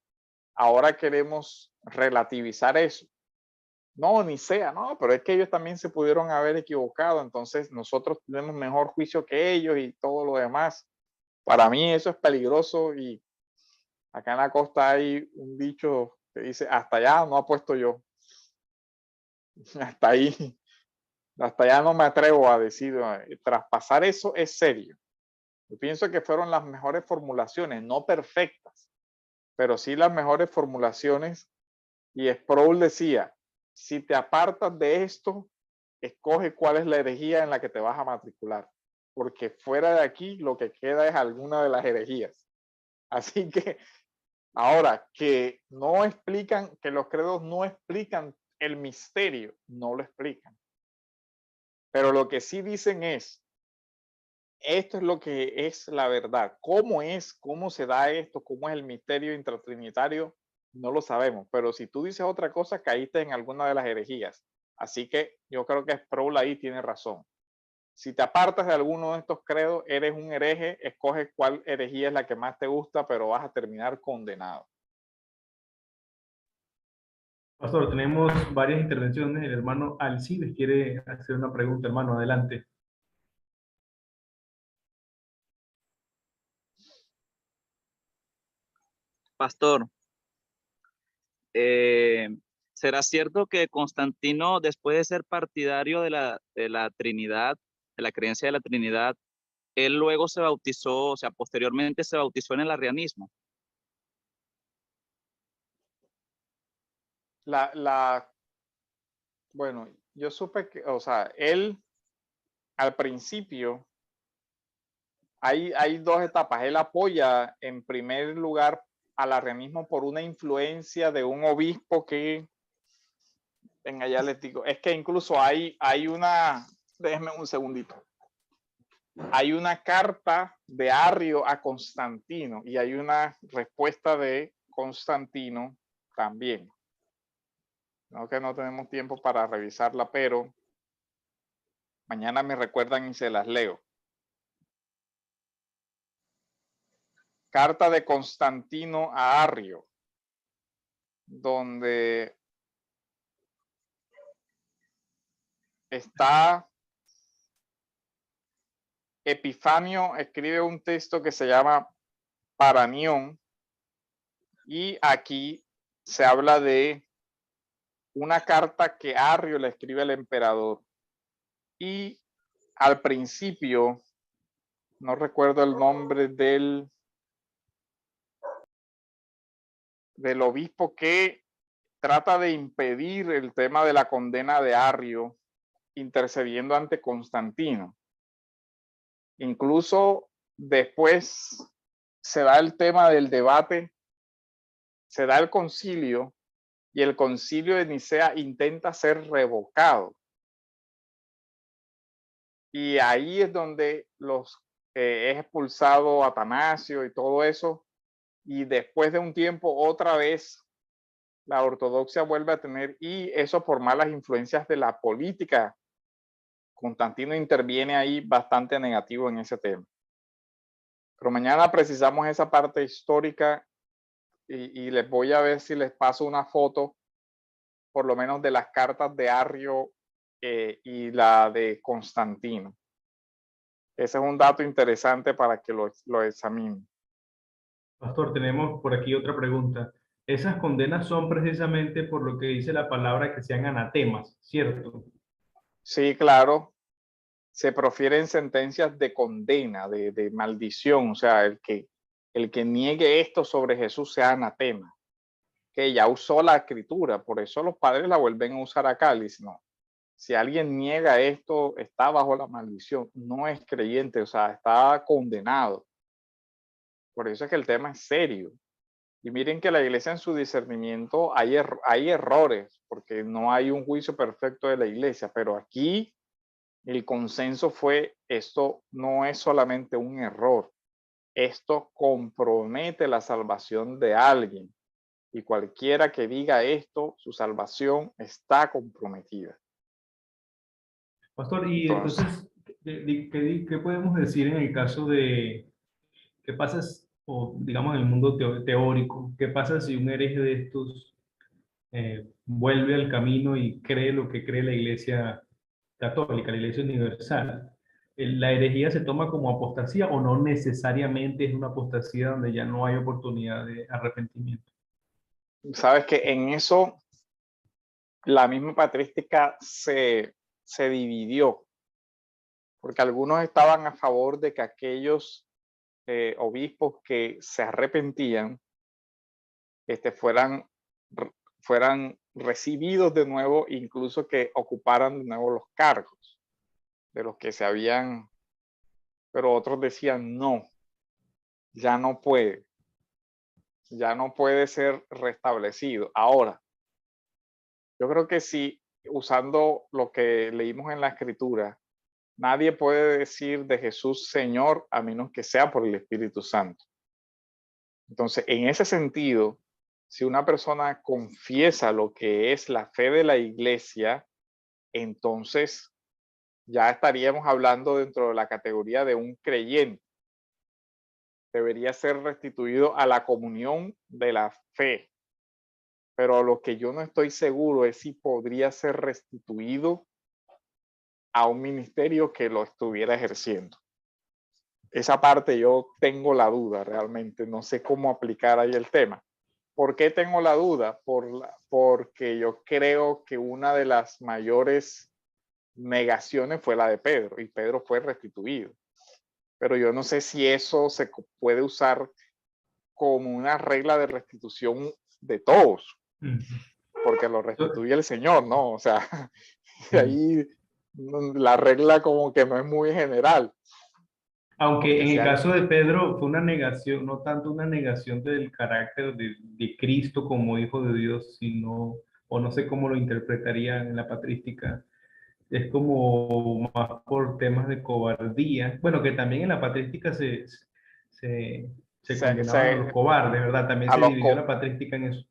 ahora queremos relativizar eso. No, ni sea, no, pero es que ellos también se pudieron haber equivocado, entonces nosotros tenemos mejor juicio que ellos y todo lo demás. Para mí eso es peligroso y acá en la costa hay un dicho que dice, hasta allá no apuesto yo. Hasta allá no me atrevo a decir, traspasar eso es serio. Yo pienso que fueron las mejores formulaciones, no perfectas, pero sí las mejores formulaciones. Y Sproul decía, si te apartas de esto, escoge cuál es la herejía en la que te vas a matricular, porque fuera de aquí lo que queda es alguna de las herejías. Así que ahora que no explican, que los credos no explican el misterio, no lo explican. Pero lo que sí dicen es, esto es lo que es la verdad. ¿Cómo se da esto? ¿Cómo es el misterio intratrinitario? No lo sabemos. Pero si tú dices otra cosa, caíste en alguna de las herejías. Así que yo creo que Sproul ahí tiene razón. Si te apartas de alguno de estos credos, eres un hereje, escoge cuál herejía es la que más te gusta, pero vas a terminar condenado. Pastor, tenemos varias intervenciones. El hermano Alcides quiere hacer una pregunta. Hermano, adelante. Pastor, ¿será cierto que Constantino, después de ser partidario de la Trinidad, de la creencia de la Trinidad, él luego se bautizó, o sea, posteriormente se bautizó en el arrianismo? Bueno, yo supe que, o sea, él al principio hay dos etapas. Él apoya en primer lugar al arrianismo por una influencia de un obispo que, venga, ya les digo, es que incluso hay una, déjenme un segundito. hay una carta de Arrio a Constantino y hay una respuesta de Constantino también. No que no tenemos tiempo para revisarla, pero mañana me recuerdan y se las leo. Carta de Constantino a Arrio, donde está Epifanio, escribe un texto que se llama Paranión, y aquí se habla de una carta que Arrio le escribe al emperador. Y al principio, no recuerdo el nombre del obispo que trata de impedir el tema de la condena de Arrio, intercediendo ante Constantino. Incluso después se da el tema del debate, se da el concilio, y el concilio de Nicea intenta ser revocado. Y ahí es donde es expulsado Atanasio y todo eso. Y después de un tiempo, otra vez, la ortodoxia vuelve a tener, y eso por malas influencias de la política. Constantino interviene ahí bastante negativo en ese tema. Pero mañana precisamos esa parte histórica y les voy a ver si les paso una foto, por lo menos de las cartas de Arrio y la de Constantino. Ese es un dato interesante para que lo examinen. Pastor, tenemos por aquí otra pregunta. Esas condenas son precisamente por lo que dice la palabra, que sean anatemas, ¿cierto? Sí, claro. Se profieren sentencias de condena, de maldición. O sea, el que niegue esto sobre Jesús sea anatema. Que ya usó la escritura, por eso los padres la vuelven a usar acá. Dicen, no, si alguien niega esto, está bajo la maldición, no es creyente, o sea, está condenado. Por eso es que el tema es serio. Y miren que la iglesia, en su discernimiento hay errores, porque no hay un juicio perfecto de la iglesia, pero aquí el consenso fue: esto no es solamente un error, esto compromete la salvación de alguien, y cualquiera que diga esto, su salvación está comprometida. Pastor, y entonces, ¿qué podemos decir en el caso de qué pasa, o digamos en el mundo teórico, qué pasa si un hereje de estos vuelve al camino y cree lo que cree la Iglesia Católica, la Iglesia Universal? ¿La herejía se toma como apostasía o no necesariamente es una apostasía donde ya no hay oportunidad de arrepentimiento? Sabes que en eso la misma patrística se dividió, porque algunos estaban a favor de que aquellos obispos que se arrepentían fueran recibidos de nuevo, incluso que ocuparan de nuevo los cargos de los que se habían, pero otros decían no, ya no puede ser restablecido. Ahora, yo creo que si, usando lo que leímos en la escritura, nadie puede decir de Jesús Señor a menos que sea por el Espíritu Santo. Entonces, en ese sentido, si una persona confiesa lo que es la fe de la iglesia, entonces ya estaríamos hablando dentro de la categoría de un creyente. Debería ser restituido a la comunión de la fe. Pero lo que yo no estoy seguro es si podría ser restituido a un ministerio que lo estuviera ejerciendo. Esa parte yo tengo la duda realmente, no sé cómo aplicar ahí el tema. ¿Por qué tengo la duda? Porque yo creo que una de las mayores negaciones fue la de Pedro, y Pedro fue restituido. Pero yo no sé si eso se puede usar como una regla de restitución de todos, porque lo restituye el Señor, ¿no? O sea, ahí la regla como que no es muy general. Aunque en el caso de Pedro fue una negación, no tanto una negación del carácter de Cristo como hijo de Dios, sino, o no sé cómo lo interpretarían en la patrística, es como más por temas de cobardía. Bueno, que también en la patrística se condenaban a los cobardes, ¿verdad? También a se los, dividió la patrística en eso.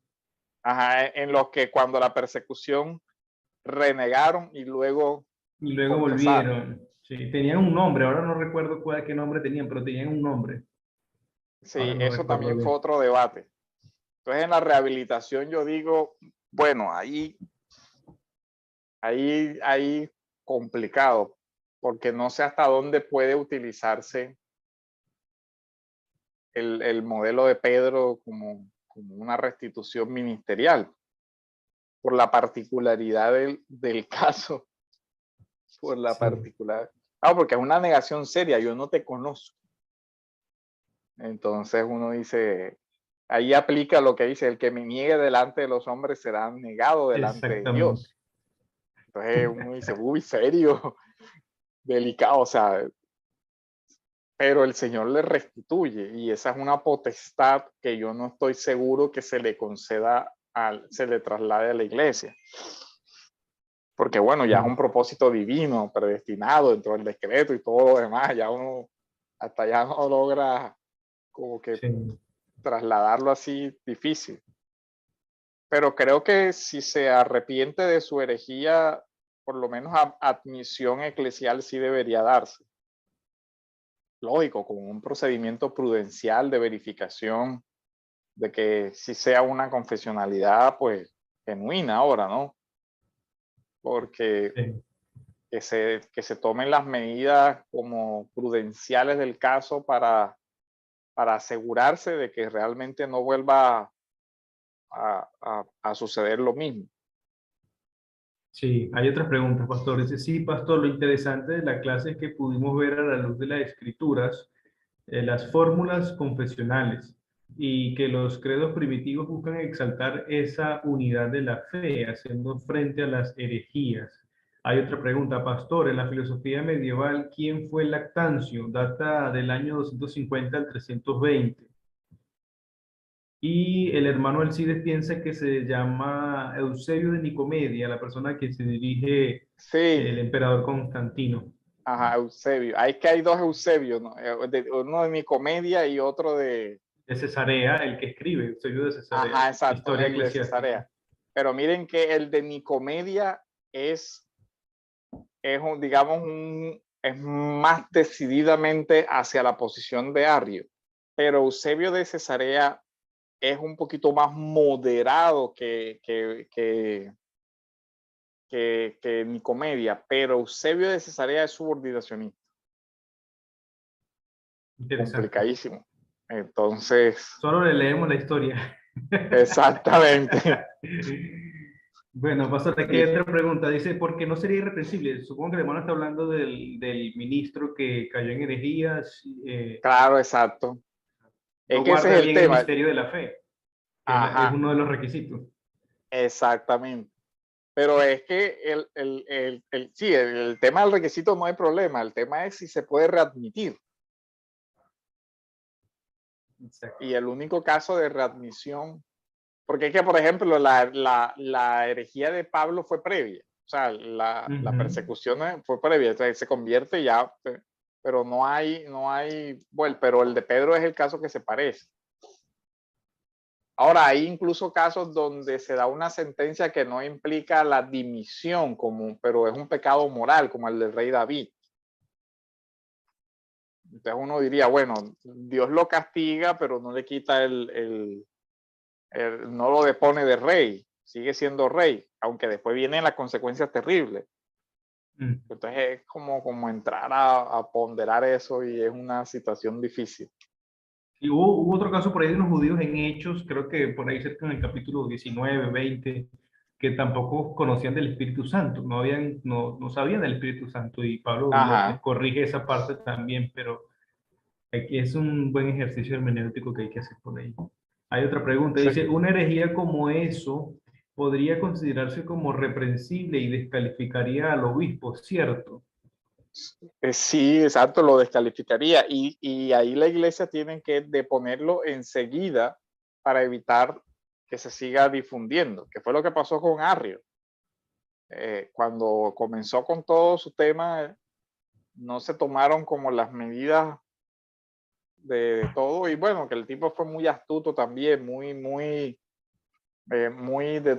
ajá, en los que cuando la persecución renegaron y luego Y luego confesaron. volvieron. Sí, tenían un nombre, ahora no recuerdo qué nombre tenían, pero tenían un nombre. Ahora Sí, no eso recuerdo también fue bien. otro debate. Entonces en la rehabilitación yo digo, bueno, ahí complicado, porque no sé hasta dónde puede utilizarse el modelo de Pedro como una restitución ministerial, por la particularidad del caso, por la Sí, particular. Porque es una negación seria, yo no te conozco. Entonces uno dice, ahí aplica lo que dice, el que me niegue delante de los hombres será negado delante de exactamente. Dios. Entonces uno dice, uy, serio, delicado, o sea, pero el Señor le restituye y esa es una potestad que yo no estoy seguro que se le conceda, se le traslade a la iglesia. Porque bueno, ya es un propósito divino, predestinado dentro del decreto y todo lo demás, ya uno hasta ya no logra como que Sí. trasladarlo así difícil. Pero creo que si se arrepiente de su herejía, por lo menos admisión eclesial sí debería darse. Lógico, como un procedimiento prudencial de verificación de que sí sea una confesionalidad, pues, genuina ahora, ¿no? Porque Sí. que se tomen las medidas como prudenciales del caso para asegurarse de que realmente no vuelva a suceder lo mismo. Sí, hay otras preguntas, pastor. Dice, sí, pastor, lo interesante de la clase es que pudimos ver a la luz de las escrituras las fórmulas confesionales y que los credos primitivos buscan exaltar esa unidad de la fe, haciendo frente a las herejías. Hay otra pregunta, pastor, en la filosofía medieval, ¿quién fue Lactancio? Data del año 250 al 320. Y el hermano Alcides piensa que se llama Eusebio de Nicomedia, la persona a quien se dirige Sí, el emperador Constantino. ajá, Eusebio. Hay que hay dos Eusebios, ¿no? Uno de Nicomedia y otro de, De Cesarea, el que escribe, Eusebio de Cesarea, ajá, exacto, Historia el de Eclesiástica. Cesarea. Pero miren que el de Nicomedia es un, digamos, es más decididamente hacia la posición de Arrio. Pero Eusebio de Cesarea es un poquito más moderado que Nicomedia, pero Eusebio de Cesarea es subordinacionista, Interesante. complicadísimo. Entonces, Solo le leemos la historia. exactamente. Bueno, pastor, aquí hay Y, otra pregunta. Dice, ¿por qué no sería irreprensible? Supongo que el hermano está hablando del ministro que cayó en herejías, claro, exacto. Es no que ese guarda es el bien el tema. misterio de la fe, que es Ajá, uno de los requisitos. exactamente. Pero es que sí, el tema del requisito no hay problema. El tema es si se puede readmitir. Exacto. Y el único caso de readmisión, porque es que, por ejemplo, la herejía de Pablo fue previa. O sea, la Ujú. persecución fue previa. O sea, se convierte ya, pero bueno, pero el de Pedro es el caso que se parece. Ahora, hay incluso casos donde se da una sentencia que no implica la dimisión, pero es un pecado moral, como el del rey David. Entonces uno diría, bueno, Dios lo castiga, pero no le quita no lo depone de rey, sigue siendo rey, aunque después vienen las consecuencias terribles. Mm. Entonces es como entrar a ponderar eso y es una situación difícil. Y hubo otro caso por ahí de unos judíos en Hechos, creo que por ahí cerca en el capítulo 19, 20, que tampoco conocían del Espíritu Santo, no sabían del Espíritu Santo, y Pablo les Ajá. corrige esa parte también, pero aquí es un buen ejercicio hermenéutico que hay que hacer por ahí. Hay otra pregunta, Sí, dice, ¿una herejía como eso podría considerarse como reprensible y descalificaría al obispo, cierto? sí, exacto, lo descalificaría. Y ahí la iglesia tiene que deponerlo enseguida para evitar que se siga difundiendo, que fue lo que pasó con Arrio. cuando comenzó con todo su tema, no se tomaron como las medidas de todo, y bueno, que el tipo fue muy astuto también, muy de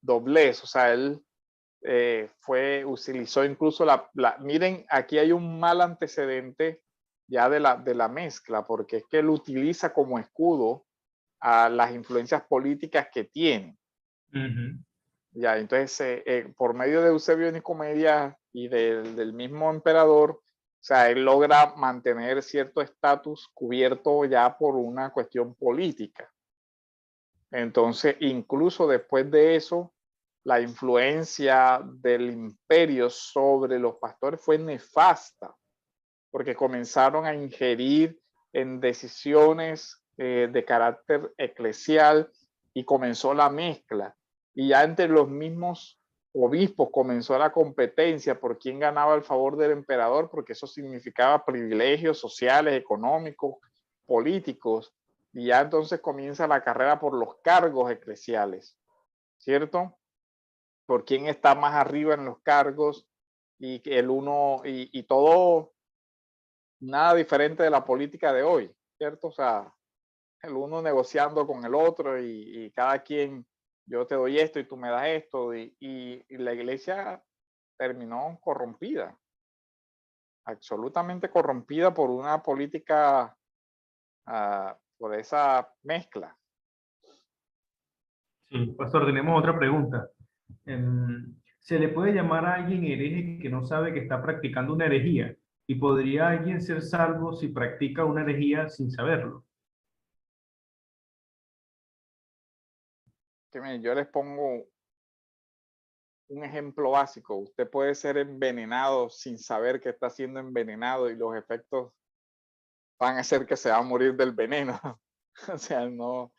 doblez, o sea, él utilizó incluso miren, aquí hay un mal antecedente ya de la mezcla, porque es que él utiliza como escudo a las influencias políticas que tiene. Ya, entonces, por medio de Eusebio Nicomedia y del mismo emperador, o sea, él logra mantener cierto estatus cubierto ya por una cuestión política. Entonces, incluso después de eso, la influencia del imperio sobre los pastores fue nefasta, porque comenzaron a ingerir en decisiones de carácter eclesial y comenzó la mezcla. Y ya entre los mismos obispos comenzó la competencia por quién ganaba el favor del emperador, porque eso significaba privilegios sociales, económicos, políticos. Y ya entonces comienza la carrera por los cargos eclesiales, ¿cierto? Por quién está más arriba en los cargos y el uno y todo nada diferente de la política de hoy, ¿cierto? O sea, el uno negociando con el otro y cada quien, yo te doy esto y tú me das esto, y la iglesia terminó corrompida, absolutamente corrompida por una política, por esa mezcla. Sí, pastor, tenemos otra pregunta. ¿Se le puede llamar a alguien hereje que no sabe que está practicando una herejía? ¿Y podría alguien ser salvo si practica una herejía sin saberlo? Yo les pongo un ejemplo básico. Usted puede ser envenenado sin saber que está siendo envenenado y los efectos van a hacer que se va a morir del veneno. O sea, no,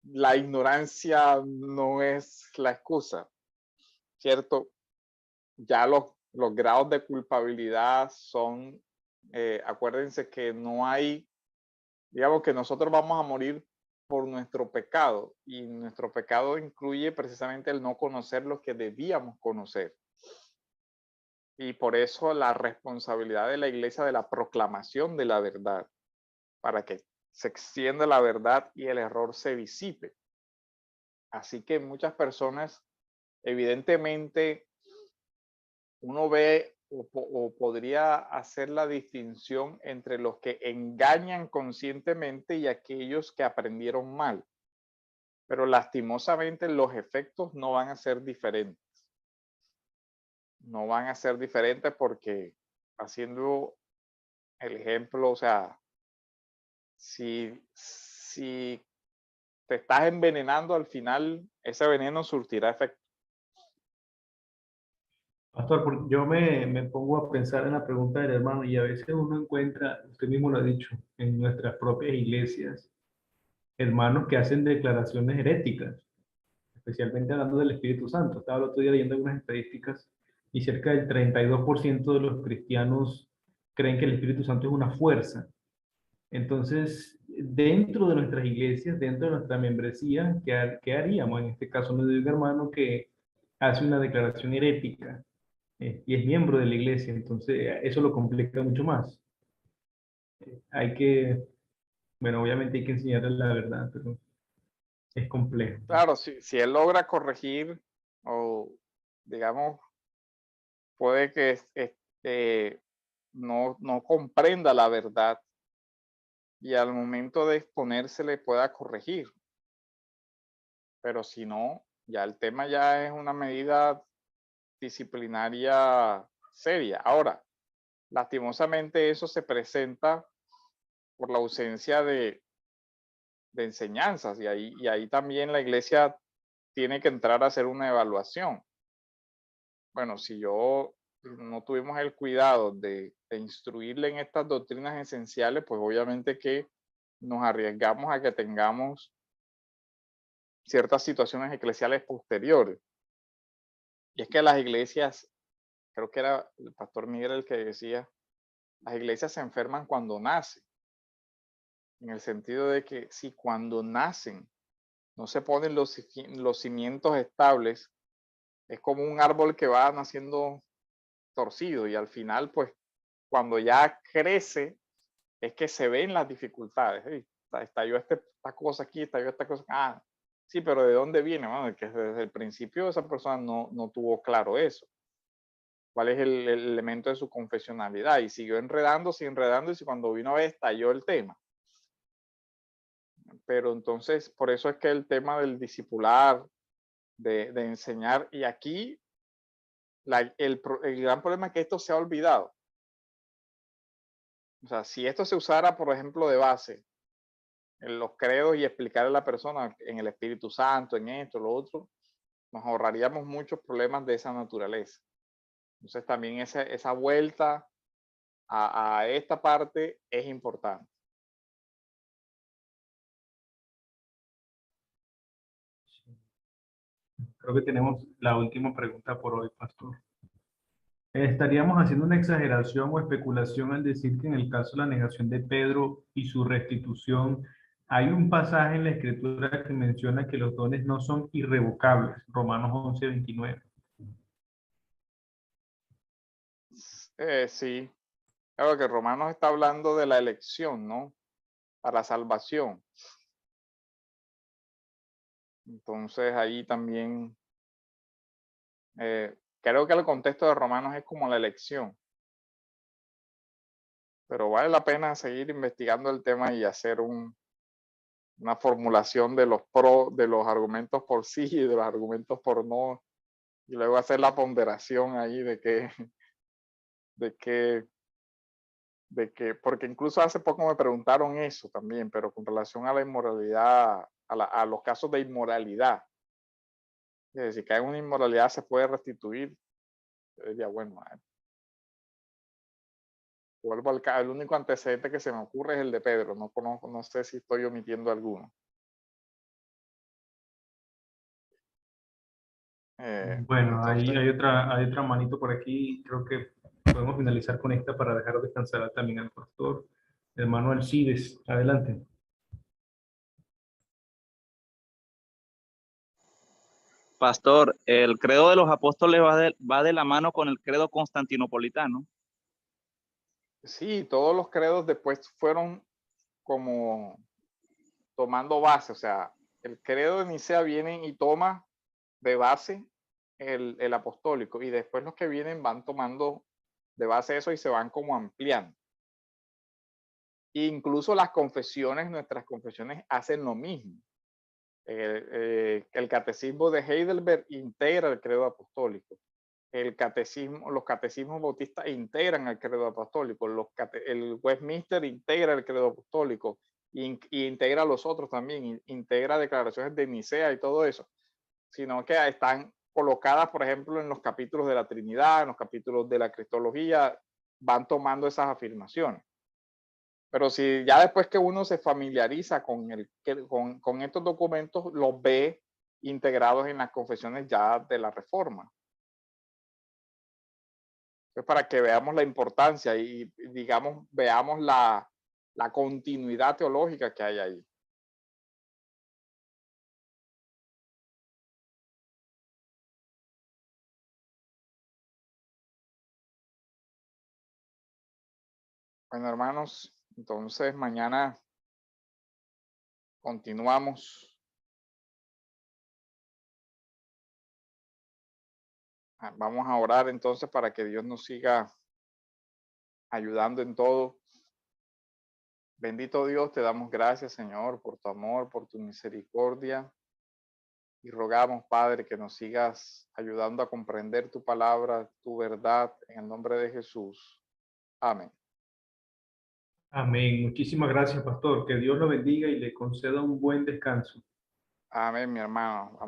la ignorancia no es la excusa, ¿cierto? Ya los grados de culpabilidad son, acuérdense que no hay, digamos que nosotros vamos a morir por nuestro pecado, y nuestro pecado incluye precisamente el no conocer lo que debíamos conocer. Y por eso la responsabilidad de la iglesia de la proclamación de la verdad, para que se extienda la verdad y el error se disipe. Así que muchas personas, evidentemente, uno ve o podría hacer la distinción entre los que engañan conscientemente y aquellos que aprendieron mal. Pero lastimosamente los efectos no van a ser diferentes. No van a ser diferentes porque, haciendo el ejemplo, o sea, si te estás envenenando, al final ese veneno surtirá efecto. Pastor, yo me pongo a pensar en la pregunta del hermano y a veces uno encuentra, usted mismo lo ha dicho, en nuestras propias iglesias, hermanos que hacen declaraciones heréticas, especialmente hablando del Espíritu Santo. Estaba el otro día leyendo algunas estadísticas y cerca del 32% de los cristianos creen que el Espíritu Santo es una fuerza. Entonces, dentro de nuestras iglesias, dentro de nuestra membresía, ¿qué haríamos? En este caso, me doy un hermano que hace una declaración herética y es miembro de la iglesia, entonces eso lo complica mucho más. Hay que, bueno, obviamente hay que enseñarle la verdad, pero es complejo. Claro, si él logra corregir o, digamos, puede que no comprenda la verdad y al momento de exponerse le pueda corregir. Pero si no, ya el tema ya es una medida disciplinaria seria. Ahora, lastimosamente eso se presenta por la ausencia de enseñanzas, y ahí también la iglesia tiene que entrar a hacer una evaluación. Bueno, si no tuvimos el cuidado de instruirle en estas doctrinas esenciales, pues obviamente que nos arriesgamos a que tengamos ciertas situaciones eclesiales posteriores. Y es que las iglesias, creo que era el pastor Miguel el que decía, las iglesias se enferman cuando nacen, en el sentido de que si cuando nacen no se ponen los cimientos estables, es como un árbol que va naciendo torcido y al final, pues, cuando ya crece, es que se ven las dificultades. ¿Sí? Estalló esta cosa aquí, estalló esta cosa. Ah, sí, pero ¿de dónde viene? Bueno, que desde el principio esa persona no tuvo claro eso. ¿Cuál es el elemento de su confesionalidad? Y siguió enredándose y cuando vino a ver estalló el tema. Pero entonces, por eso es que el tema del discipular, de enseñar, y aquí el gran problema es que esto se ha olvidado. O sea, si esto se usara, por ejemplo, de base en los credos y explicarle a la persona en el Espíritu Santo, en esto, lo otro, nos ahorraríamos muchos problemas de esa naturaleza. Entonces también esa vuelta a esta parte es importante. Creo que tenemos la última pregunta por hoy, pastor. ¿Estaríamos haciendo una exageración o especulación al decir que en el caso de la negación de Pedro y su restitución, hay un pasaje en la Escritura que menciona que los dones no son irrevocables? Romanos 11:29. Sí, claro que Romanos está hablando de la elección, ¿no? Para salvación. Entonces ahí también creo que el contexto de Romanos es como la elección. Pero vale la pena seguir investigando el tema y hacer una formulación de de los argumentos por sí y de los argumentos por no, y luego hacer la ponderación ahí de que, porque incluso hace poco me preguntaron eso también, pero con relación a la inmoralidad, a los casos de inmoralidad. Es decir, que hay una inmoralidad se puede restituir. Yo diría, bueno, vuelvo el único antecedente que se me ocurre es el de Pedro, no conozco, no sé si estoy omitiendo alguno. Bueno, Entonces, hay otra manito por aquí. Creo que podemos finalizar con esta para dejar descansar también al pastor. Hermano Alcides, adelante. Pastor, el credo de los apóstoles va de la mano con el credo constantinopolitano. sí, todos los credos después fueron como tomando base, o sea, el credo de Nicea viene y toma de base el apostólico y después los que vienen van tomando de base eso y se van como ampliando. E incluso las confesiones, nuestras confesiones hacen lo mismo. El catecismo de Heidelberg integra el credo apostólico. Los catecismos bautistas integran el credo apostólico. El Westminster integra el credo apostólico y integra a los otros también. Integra declaraciones de Nicea y todo eso. Sino que están colocadas, por ejemplo, en los capítulos de la Trinidad, en los capítulos de la Cristología, van tomando esas afirmaciones. Pero si ya después que uno se familiariza con estos documentos, los ve integrados en las confesiones ya de la Reforma. Entonces, para que veamos la importancia y, digamos, veamos la continuidad teológica que hay ahí. Bueno, hermanos, entonces mañana continuamos. Vamos a orar entonces para que Dios nos siga ayudando en todo. Bendito Dios, te damos gracias, Señor, por tu amor, por tu misericordia. Y rogamos, Padre, que nos sigas ayudando a comprender tu palabra, tu verdad, en el nombre de Jesús. Amén. Amén. Muchísimas gracias, pastor. Que Dios lo bendiga y le conceda un buen descanso. Amén, mi hermano.